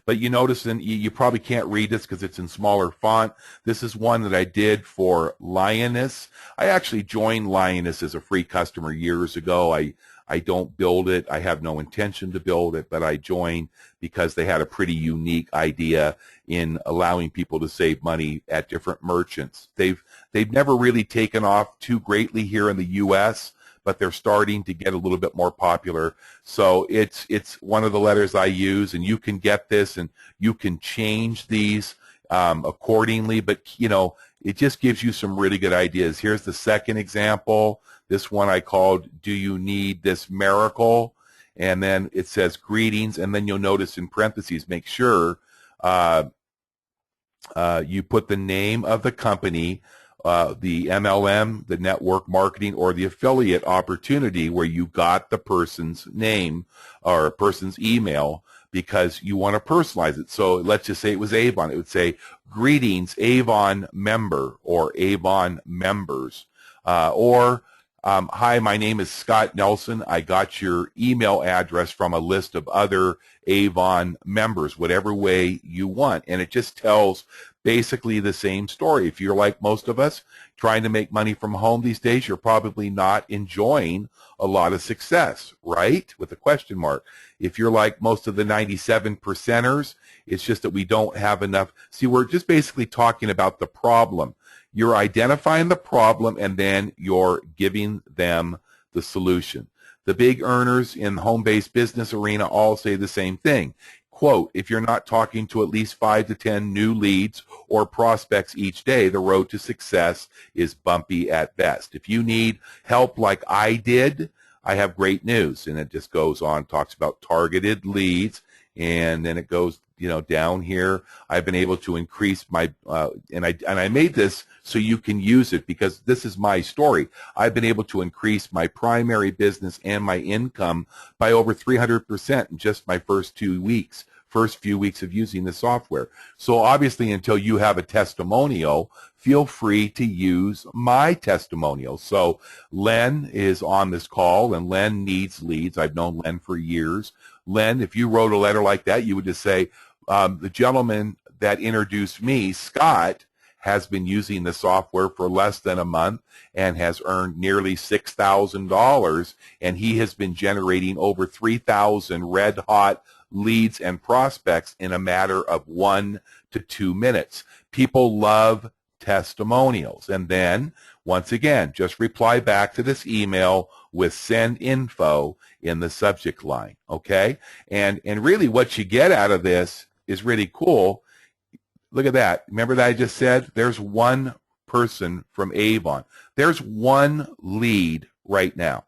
but you notice, and you probably can't read this because it's in smaller font. This is one that I did for Lioness. I actually joined Lioness as a free customer years ago. I don't build it. I have no intention to build it, but I joined because they had a pretty unique idea in allowing people to save money at different merchants. They've never really taken off too greatly here in the U.S., but they're starting to get a little bit more popular. So it's one of the letters I use, and you can get this and you can change these accordingly, but you know, it just gives you some really good ideas. Here's the second example. This one I called, Do You Need This Miracle? And then it says greetings, and then you'll notice in parentheses, make sure you put the name of the company, the MLM, the network marketing, or the affiliate opportunity where you got the person's name or person's email, because you want to personalize it. So let's just say it was Avon. It would say, greetings, Avon member, or Avon members. Hi, my name is Scott Nelson. I got your email address from a list of other Avon members, whatever way you want. And it just tells basically the same story. If you're like most of us trying to make money from home these days, you're probably not enjoying a lot of success, right? With a question mark. If you're like most of the 97%ers, it's just that we don't have enough. See, we're just basically talking about the problem. You're identifying the problem, and then you're giving them the solution. The big earners in the home-based business arena all say the same thing. Quote, if you're not talking to at least 5 to 10 new leads or prospects each day, the road to success is bumpy at best. If you need help like I did, I have great news. And it just goes on, talks about targeted leads, and then it goes, you know, down here. I've been able to increase my, and I made this so you can use it, because this is my story. I've been able to increase my primary business and my income by over 300% in just my first few weeks of using the software. So obviously, until you have a testimonial, feel free to use my testimonial. So Len is on this call, and Len needs leads. I've known Len for years. Len, if you wrote a letter like that, you would just say, the gentleman that introduced me, Scott, has been using the software for less than a month and has earned nearly $6,000, and he has been generating over 3,000 red-hot leads and prospects in a matter of 1 to 2 minutes. People love testimonials. And then, once again, just reply back to this email with send info in the subject line, okay? And really what you get out of this is really cool. Look at that. Remember that I just said? There's one person from Avon. There's one lead right now.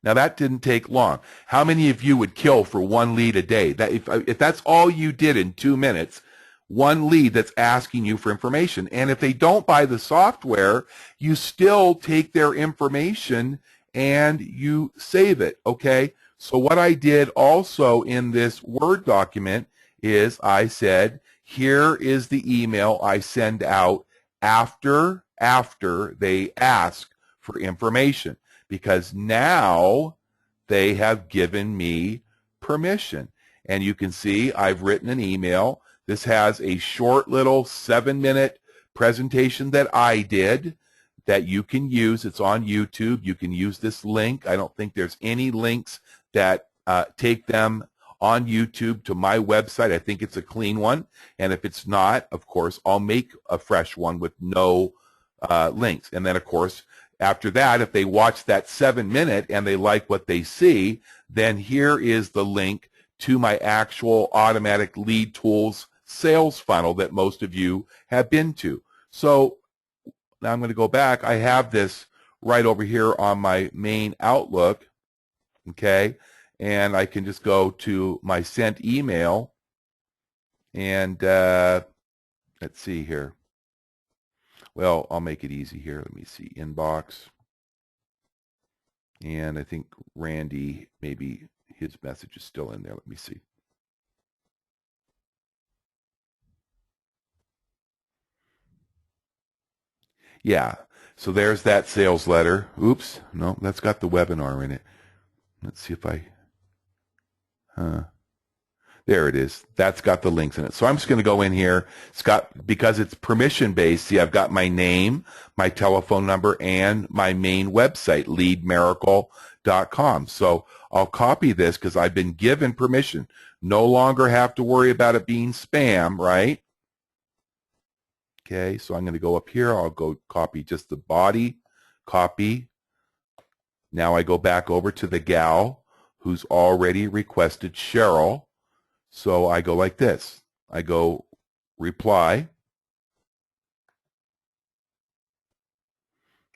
Now, that didn't take long. How many of you would kill for one lead a day? That if that's all you did in 2 minutes, one lead that's asking you for information. And if they don't buy the software, you still take their information and you save it, okay? So what I did also in this Word document is I said, here is the email I send out after they ask for information. Because now they have given me permission. And you can see I've written an email. This has a short little 7-minute presentation that I did that you can use. It's on YouTube. You can use this link. I don't think there's any links that take them on YouTube to my website. I think it's a clean one. And if it's not, of course, I'll make a fresh one with no links. And then, of course, after that, if they watch that 7-minute and they like what they see, then here is the link to my actual automatic lead tools sales funnel that most of you have been to. So now I'm going to go back. I have this right over here on my main Outlook, okay? And I can just go to my sent email and let's see here. Well, I'll make it easy here. Let me see, inbox. And I think Randy, maybe his message is still in there. Let me see. Yeah, so there's that sales letter. Oops, no, that's got the webinar in it. Let's see if I, there it is. That's got the links in it. So I'm just going to go in here. It's got, because it's permission based, see, I've got my name, my telephone number, and my main website, leadmiracle.com. So I'll copy this because I've been given permission. No longer have to worry about it being spam, right? Okay, so I'm going to go up here. I'll go copy just the body, copy. Now I go back over to the gal who's already requested Cheryl. So I go like this. I go reply,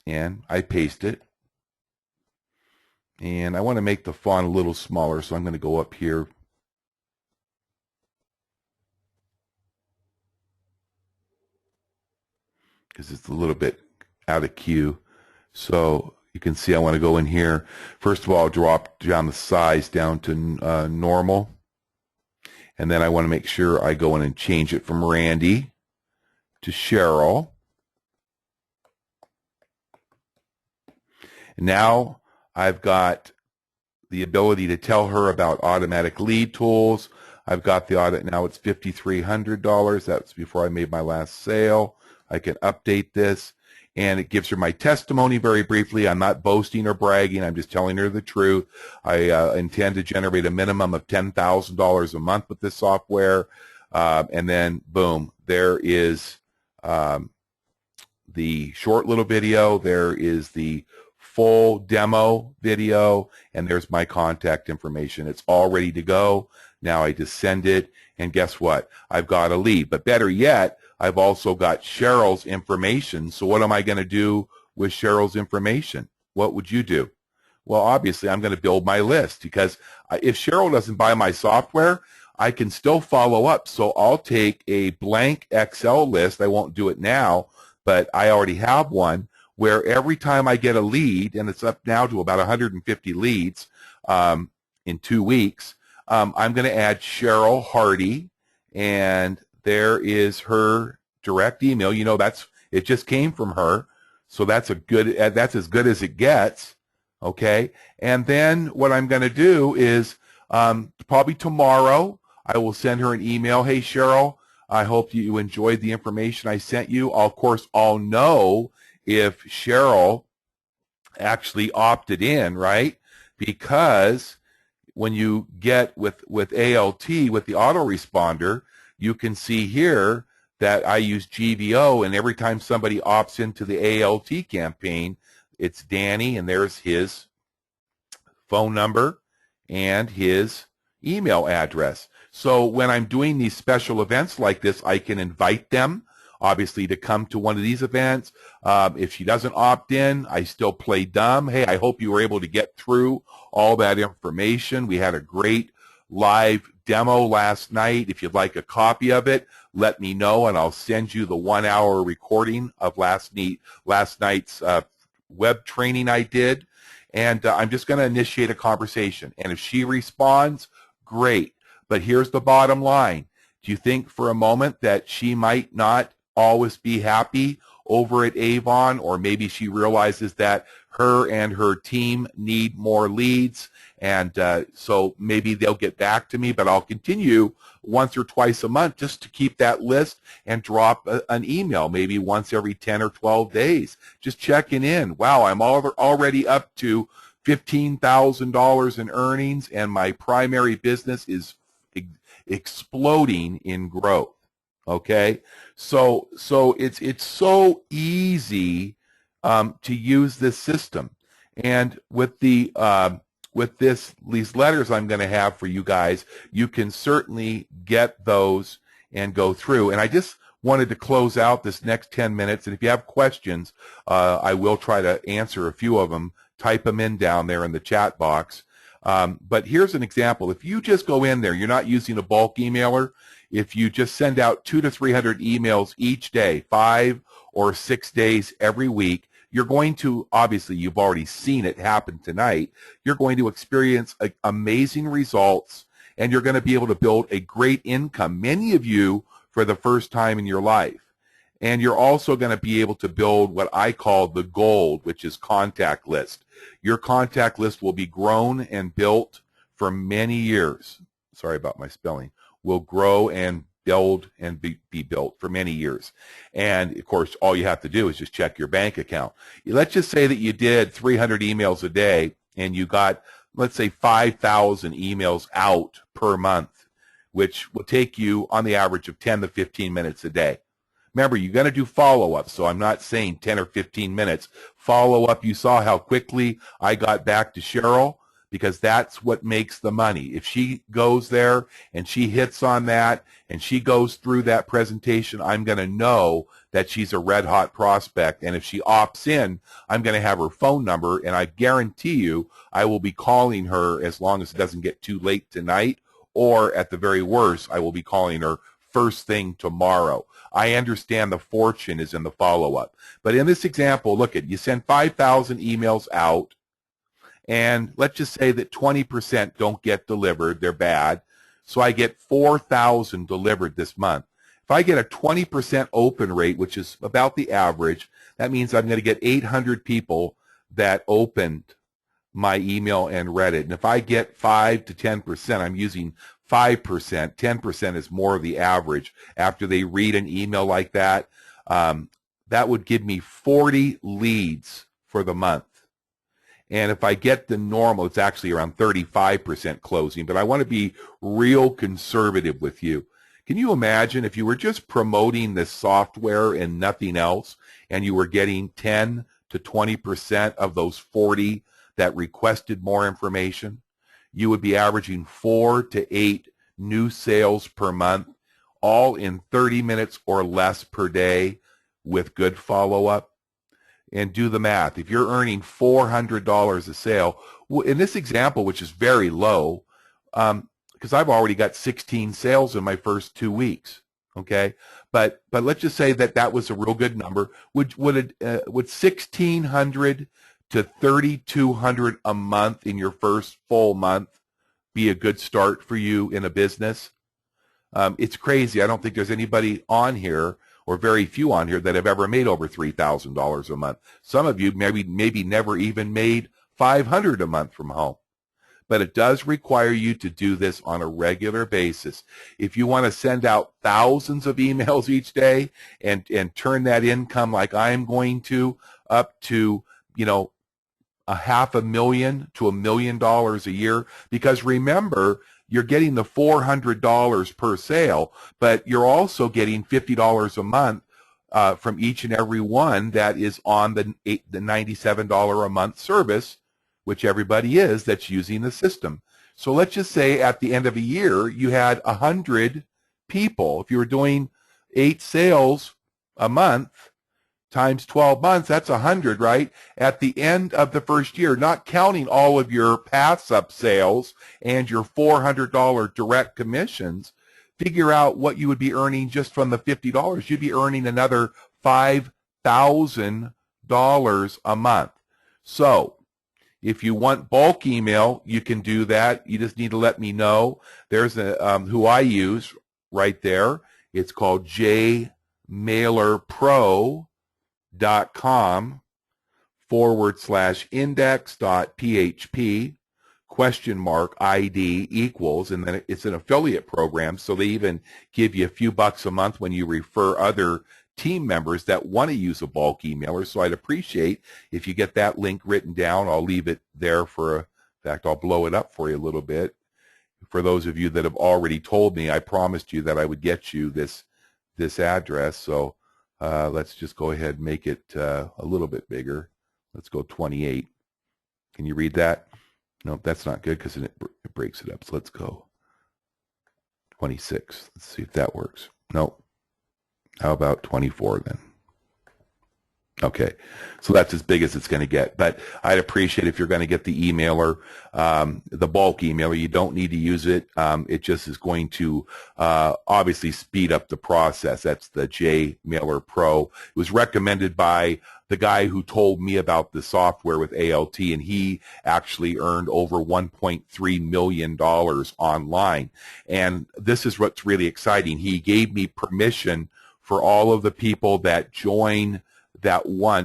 and I paste it. And I want to make the font a little smaller, so I'm going to go up here. Because it's a little bit out of cue. So you can see I want to go in here. First of all, I'll drop down the size down to normal. And then I want to make sure I go in and change it from Randy to Cheryl. And now I've got the ability to tell her about automatic lead tools. I've got the audit now. It's $5,300. That's before I made my last sale. I can update this, and it gives her my testimony very briefly. I'm not boasting or bragging. I'm just telling her the truth. I intend to generate a minimum of $10,000 a month with this software. And then, boom, there is the short little video. There is the full demo video, and there's my contact information. It's all ready to go. Now I just send it, and guess what? I've got a lead. But better yet, I've also got Cheryl's information. So what am I going to do with Cheryl's information? What would you do? Well, obviously, I'm going to build my list, because if Cheryl doesn't buy my software, I can still follow up. So I'll take a blank Excel list. I won't do it now, but I already have one where every time I get a lead, and it's up now to about 150 leads in 2 weeks, I'm going to add Cheryl Hardy, and there is her direct email. You know, it just came from her, so that's as good as it gets. Okay, and then what I'm going to do is probably tomorrow I will send her an email. Hey Cheryl, I hope you enjoyed the information I sent you. Of course, I'll know if Cheryl actually opted in, right? Because when you get with ALT, with the autoresponder, you can see here that I use GVO, and every time somebody opts into the ALT campaign, it's Danny, and there's his phone number and his email address. So when I'm doing these special events like this, I can invite them, obviously, to come to one of these events. If she doesn't opt in, I still play dumb. Hey, I hope you were able to get through all that information. We had a great live demo last night. If you'd like a copy of it, let me know, and I'll send you the 1-hour recording of last night's web training I did. And I'm just going to initiate a conversation. And if she responds, great. But here's the bottom line. Do you think for a moment that she might not always be happy over at Avon, or maybe she realizes that her and her team need more leads, and so maybe they'll get back to me, but I'll continue once or twice a month just to keep that list and drop an email maybe once every 10 or 12 days, just checking in. Wow, I'm already up to $15,000 in earnings, and my primary business is exploding in growth. Okay, so it's so easy to use this system, and with these letters I'm going to have for you guys, you can certainly get those and go through. And I just wanted to close out this next 10 minutes, and if you have questions, I will try to answer a few of them. Type them in down there in the chat box. But here's an example. If you just go in there, you're not using a bulk emailer. If you just send out 200 to 300 emails each day, 5 or 6 days every week, you're going to, obviously you've already seen it happen tonight, you're going to experience amazing results, and you're going to be able to build a great income, many of you for the first time in your life. And you're also going to be able to build what I call the gold, which is contact list. Your contact list will be grown and built for many years. Sorry about my spelling. Will grow and build and be built for many years. And of course, all you have to do is just check your bank account. Let's just say that you did 300 emails a day and you got, let's say, 5,000 emails out per month, which will take you on the average of 10 to 15 minutes a day. Remember, you're going to do follow-up, so I'm not saying 10 or 15 minutes. Follow-up, you saw how quickly I got back to Cheryl, because that's what makes the money. If she goes there and she hits on that and she goes through that presentation, I'm going to know that she's a red-hot prospect. And if she opts in, I'm going to have her phone number, and I guarantee you I will be calling her as long as it doesn't get too late tonight, or at the very worst, I will be calling her first thing tomorrow. I understand the fortune is in the follow-up. But in this example, look at, you send 5,000 emails out, and let's just say that 20% don't get delivered. They're bad. So I get 4,000 delivered this month. If I get a 20% open rate, which is about the average, that means I'm going to get 800 people that opened my email and read it. And if I get 5 to 10%, I'm using 5%. 10% is more of the average. After they read an email like that, that would give me 40 leads for the month. And if I get the normal, it's actually around 35% closing. But I want to be real conservative with you. Can you imagine if you were just promoting this software and nothing else, and you were getting 10 to 20% of those 40 that requested more information? You would be averaging 4 to 8 new sales per month, all in 30 minutes or less per day with good follow-up. And do the math. If you're earning $400 a sale, in this example, which is very low, because I've already got 16 sales in my first 2 weeks, okay? But let's just say that that was a real good number. Would 1,600 to 3,200 a month in your first full month be a good start for you in a business? It's crazy. I don't think there's anybody on here, or very few on here, that have ever made over $3,000 a month. Some of you maybe never even made $500 a month from home. But it does require you to do this on a regular basis. If you want to send out thousands of emails each day and turn that income, like I'm going to, up to, $500,000 to $1 million a year, because remember, you're getting the $400 per sale, but you're also getting $50 a month from each and every one that is on the $97 a month service, which everybody is that's using the system. So let's just say at the end of a year, you had 100 people. If you were doing 8 sales a month times 12 months, that's 100, right? At the end of the first year, not counting all of your pass-up sales and your $400 direct commissions, figure out what you would be earning just from the $50. You'd be earning another $5,000 a month. So if you want bulk email, you can do that. You just need to let me know. There's who I use right there. It's called JMailerPro.com. leads.com/index.php $ID equals, and then it's an affiliate program, so they even give you a few bucks a month when you refer other team members that want to use a bulk emailer. So I'd appreciate if you get that link written down. I'll leave it there in fact, I'll blow it up for you a little bit. For those of you that have already told me, I promised you that I would get you this address. So let's just go ahead and make it a little bit bigger. Let's go 28. Can you read that? No, that's not good because it breaks it up. So let's go 26. Let's see if that works. No. How about 24 then? Okay, so that's as big as it's going to get. But I'd appreciate if you're going to get the emailer, the bulk emailer. You don't need to use it. It just is going to obviously speed up the process. That's the JMailer Pro. It was recommended by the guy who told me about the software with ALT, and he actually earned over $1.3 million online. And this is what's really exciting. He gave me permission for all of the people that join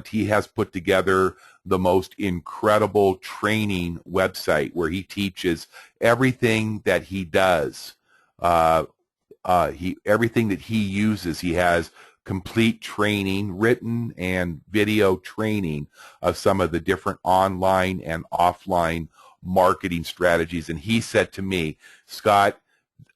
he has put together the most incredible training website where he teaches everything that he does. Everything that he uses, he has complete training, written and video training of some of the different online and offline marketing strategies. And he said to me, Scott,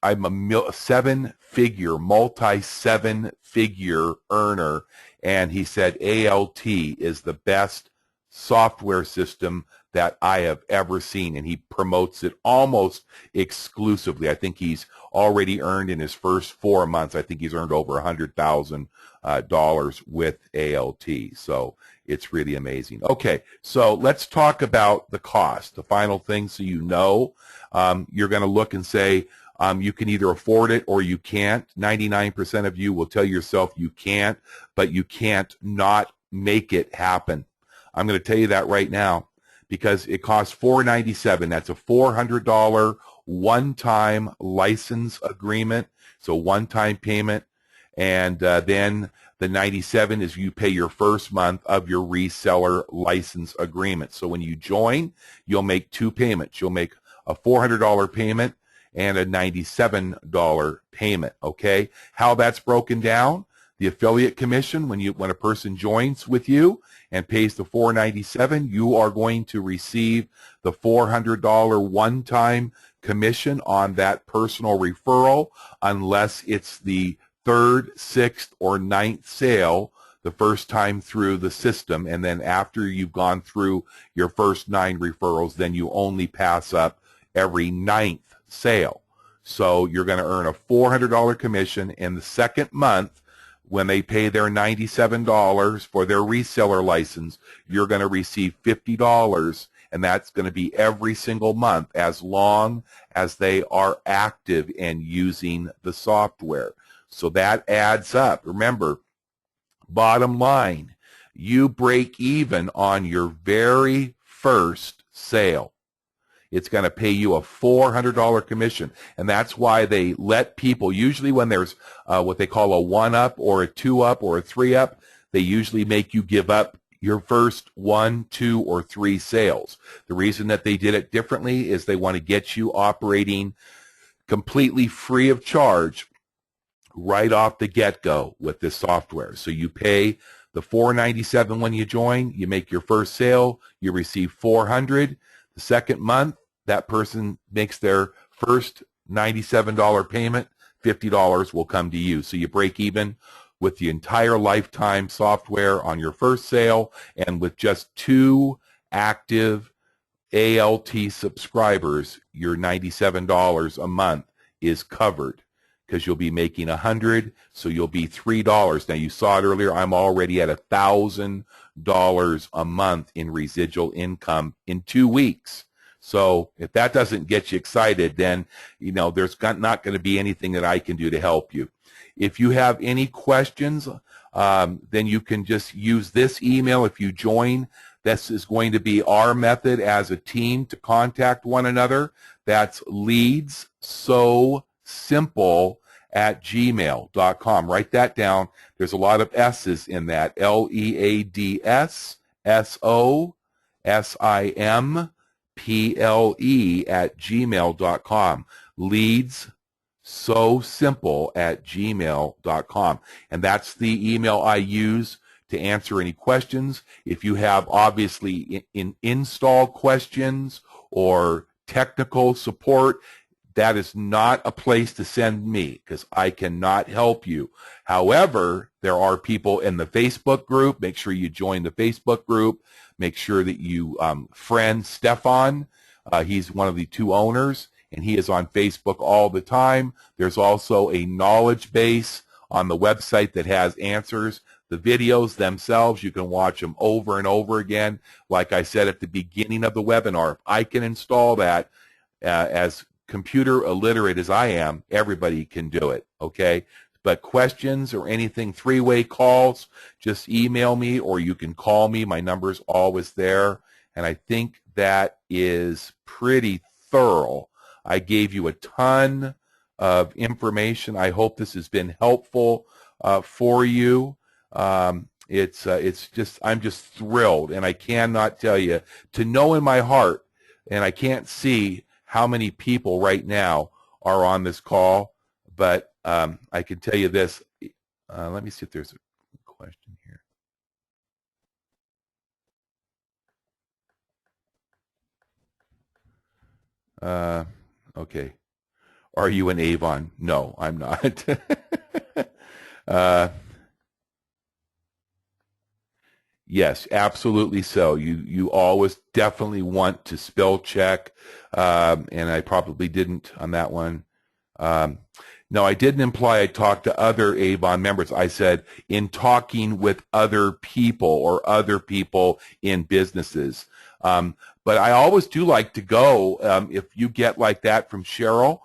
I'm a multi-seven-figure earner, and he said ALT is the best software system that I have ever seen, and he promotes it almost exclusively. I think he's already earned in his first 4 months, I think he's earned over $100,000 with ALT, so it's really amazing. Okay, so let's talk about the cost, the final thing, so you know. You're going to look and say, you can either afford it or you can't. 99% of you will tell yourself you can't, but you can't not make it happen. I'm going to tell you that right now because it costs $497. That's a $400 one-time license agreement, so one-time payment, and then the 97 is you pay your first month of your reseller license agreement. So when you join, you'll make two payments. You'll make a $400 payment and a $97 payment, okay? How that's broken down, the affiliate commission, when a person joins with you and pays the $497, you are going to receive the $400 one-time commission on that personal referral unless it's the third, sixth, or ninth sale the first time through the system, and then after you've gone through your first 9 referrals, then you only pass up every 9th sale. So you're going to earn a $400 commission in the second month. When they pay their $97 for their reseller license, you're going to receive $50, and that's going to be every single month as long as they are active and using the software. So that adds up. Remember, bottom line, you break even on your very first sale. It's going to pay you a $400 commission, and that's why they let people, usually when there's what they call a 1-up or a 2-up or a 3-up, they usually make you give up your first 1, 2, or 3 sales. The reason that they did it differently is they want to get you operating completely free of charge right off the get-go with this software. So you pay the $497 when you join, you make your first sale, you receive $400. The second month, that person makes their first $97 payment, $50 will come to you. So you break even with the entire lifetime software on your first sale, and with just 2 active ALT subscribers, your $97 a month is covered because you'll be making $100, so you'll be $3. Now you saw it earlier, I'm already at $1,000 a month in residual income in 2 weeks. So if that doesn't get you excited, then there's not going to be anything that I can do to help you. If you have any questions, then you can just use this email. If you join, this is going to be our method as a team to contact one another. That's leadssosimple leadssosimple@gmail.com. Write that down. There's a lot of S's in that. leadssosimple@gmail.com. leadssosimple@gmail.com. And that's the email I use to answer any questions. If you have obviously install questions or technical support, that is not a place to send me because I cannot help you. However, there are people in the Facebook group. Make sure you join the Facebook group. Make sure that you friend Stefan. He's one of the two owners, and he is on Facebook all the time. There's also a knowledge base on the website that has answers. The videos themselves, you can watch them over and over again. Like I said at the beginning of the webinar, if I can install that as computer illiterate as I am, everybody can do it, okay? But questions or anything, three-way calls, just email me or you can call me. My number's always there. And I think that is pretty thorough. I gave you a ton of information. I hope this has been helpful for you. It's just, I'm just thrilled, and I cannot tell you, to know in my heart, and I can't see how many people right now are on this call, but I can tell you this. Let me see if there's a question here. Okay. Are you an Avon? No, I'm not. Yes, absolutely so. You always definitely want to spell check, and I probably didn't on that one. No, I didn't imply I talked to other Avon members. I said in talking with other people or other people in businesses. But I always do like to go, if you get like that from Cheryl,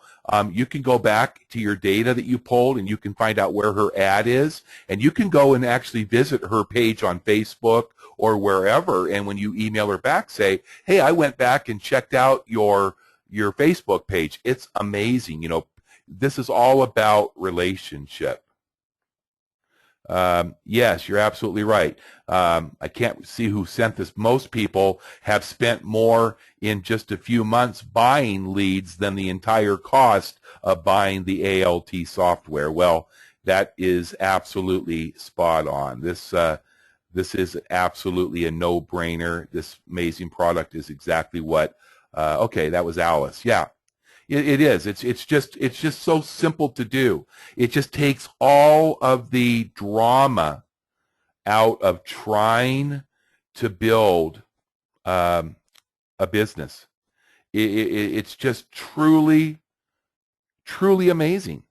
you can go back to your data that you pulled and you can find out where her ad is, and you can go and actually visit her page on Facebook or wherever, and when you email her back, say, hey, I went back and checked out your Facebook page. It's amazing. You know, this is all about relationship. Yes, you're absolutely right. I can't see who sent this. Most people have spent more in just a few months buying leads than the entire cost of buying the ALT software. Well, that is absolutely spot on. This is absolutely a no-brainer. This amazing product is exactly what. Okay, that was Alice. Yeah. It is. It's just so simple to do. It just takes all of the drama out of trying to build a business. It's just truly amazing.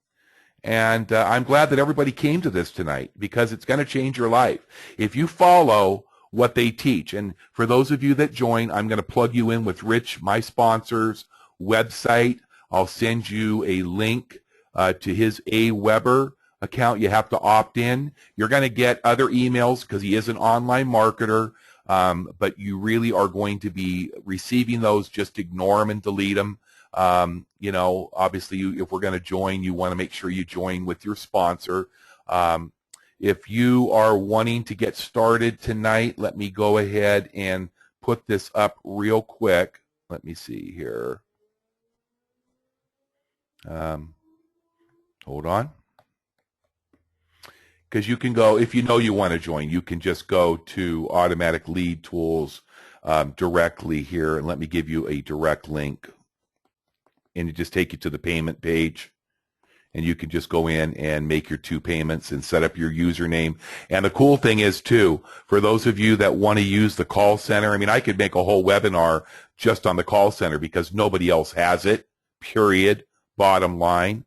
And I'm glad that everybody came to this tonight because it's going to change your life. If you follow what they teach, and for those of you that join, I'm going to plug you in with Rich, my sponsor's website. I'll send you a link to his AWeber account. You have to opt in. You're going to get other emails because he is an online marketer, but you really are going to be receiving those. Just ignore them and delete them. You know, obviously, if we're going to join, you want to make sure you join with your sponsor. If you are wanting to get started tonight, let me go ahead and put this up real quick. Let me see here. Hold on. Because you can go, if you know you want to join, you can just go to Automatic Lead Tools directly here, and let me give you a direct link. And it just take you to the payment page, and you can just go in and make your 2 payments and set up your username. And the cool thing is, too, for those of you that want to use the call center, I mean, I could make a whole webinar just on the call center because nobody else has it, period. Bottom line.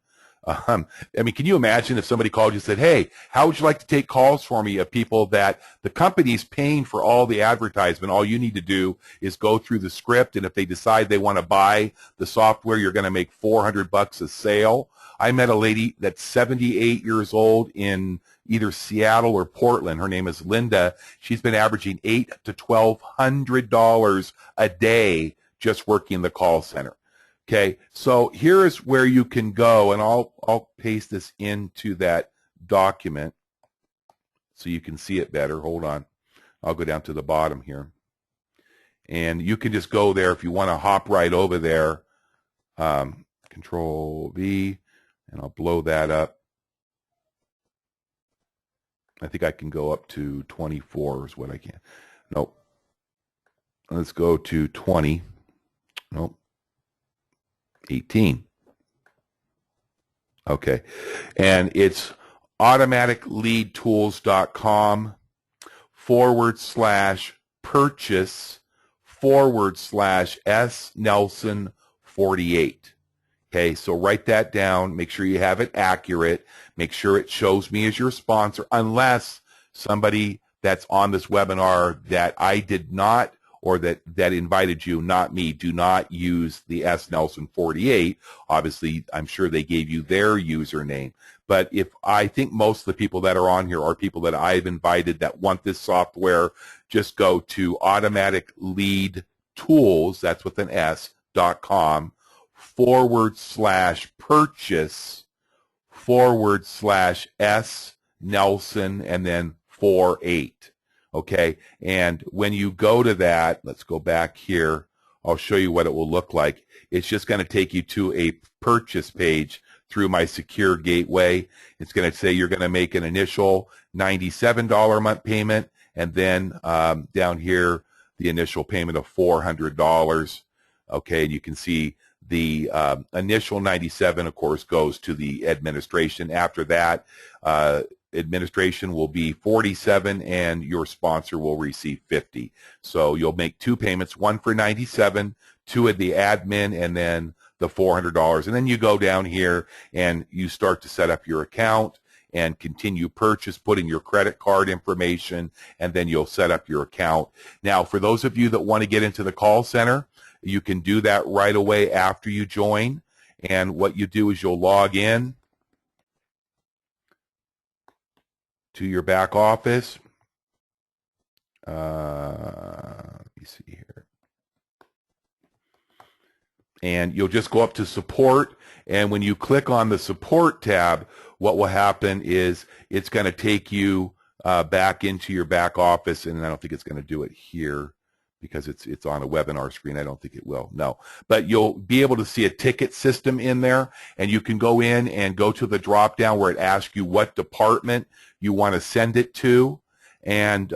I mean, can you imagine if somebody called you and said, hey, how would you like to take calls for me of people that the company's paying for all the advertisement? All you need to do is go through the script, and if they decide they want to buy the software, you're going to make $400 a sale. I met a lady that's 78 years old in either Seattle or Portland. Her name is Linda. She's been averaging $800 to $1,200 a day just working the call center. Okay, so here is where you can go, and I'll paste this into that document so you can see it better. Hold on. I'll go down to the bottom here. And you can just go there if you want to hop right over there. Control V, and I'll blow that up. I think I can go up to 24 is what I can. Nope. Let's go to 20. Nope. 18. Okay. And it's automaticleadtools.com/purchase/S Nelson 48. Okay, so write that down. Make sure you have it accurate. Make sure it shows me as your sponsor, unless somebody that's on this webinar that I did not, or that invited you, not me, do not use the S Nelson 48. Obviously, I'm sure they gave you their username. But if I think most of the people that are on here are people that I've invited that want this software, just go to automaticleadtools, that's with an S.com/purchase/S Nelson and then 48. Okay, and when you go to that, let's go back here. I'll show you what it will look like. It's just going to take you to a purchase page through my secure gateway. It's going to say you're going to make an initial $97 a month payment, and then down here, the initial payment of $400. Okay, and you can see the initial 97, of course, goes to the administration. After that, administration will be 47, and your sponsor will receive 50. So you'll make two payments, one for 97, two at the admin, and then the $400. And then you go down here and you start to set up your account and continue purchase, put in your credit card information, and then you'll set up your account. Now, for those of you that want to get into the call center, you can do that right away after you join. And what you do is you'll log in to your back office. Let me see here. And you'll just go up to support, and when you click on the support tab, what will happen is it's going to take you back into your back office, and I don't think it's going to do it here because it's on a webinar screen. I don't think it will. No. But you'll be able to see a ticket system in there, and you can go in and go to the drop down where it asks you what department you want to send it to, and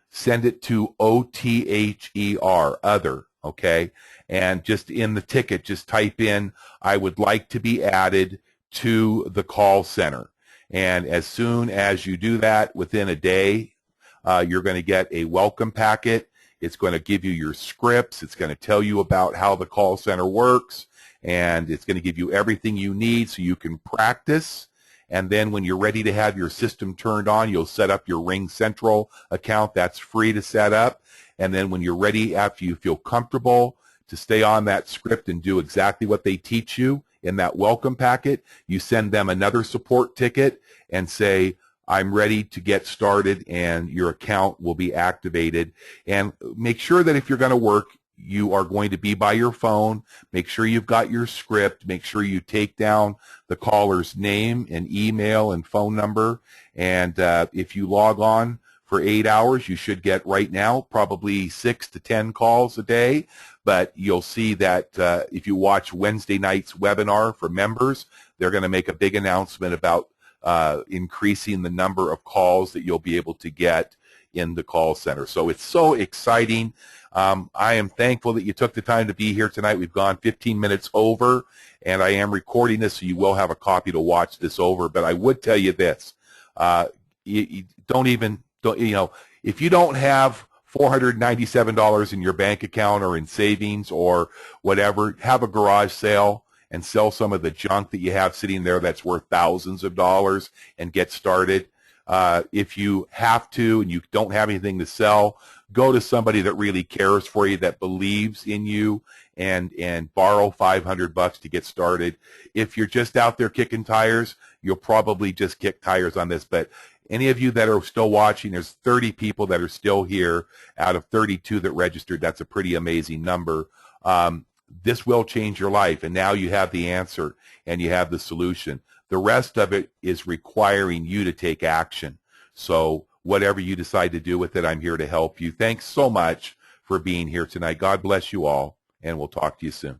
send it to OTHER, other, okay? And just in the ticket, just type in, I would like to be added to the call center. And as soon as you do that, within a day, you're going to get a welcome packet. It's going to give you your scripts. It's going to tell you about how the call center works, and it's going to give you everything you need so you can practice. And then when you're ready to have your system turned on, you'll set up your Ring Central account. That's free to set up. And then when you're ready, after you feel comfortable to stay on that script and do exactly what they teach you in that welcome packet, you send them another support ticket and say, I'm ready to get started, and your account will be activated. And make sure that if you're going to work, you are going to be by your phone. Make sure you've got your script. Make sure you take down the caller's name and email and phone number. And if you log on for 8 hours, you should get right now probably 6 to 10 calls a day. But you'll see that if you watch Wednesday night's webinar for members, they're going to make a big announcement about increasing the number of calls that you'll be able to get in the call center. So it's so exciting. I am thankful that you took the time to be here tonight. We've gone 15 minutes over, and I am recording this, so you will have a copy to watch this over. But I would tell you this: you know, if you don't have $497 in your bank account or in savings or whatever, have a garage sale and sell some of the junk that you have sitting there that's worth thousands of dollars and get started. If you have to and you don't have anything to sell, go to somebody that really cares for you, that believes in you, and borrow $500 to get started. If you're just out there kicking tires, you'll probably just kick tires on this. But any of you that are still watching, there's 30 people that are still here out of 32 that registered. That's a pretty amazing number. this will change your life, and now you have the answer and you have the solution. The rest of it is requiring you to take action. So whatever you decide to do with it, I'm here to help you. Thanks so much for being here tonight. God bless you all, and we'll talk to you soon.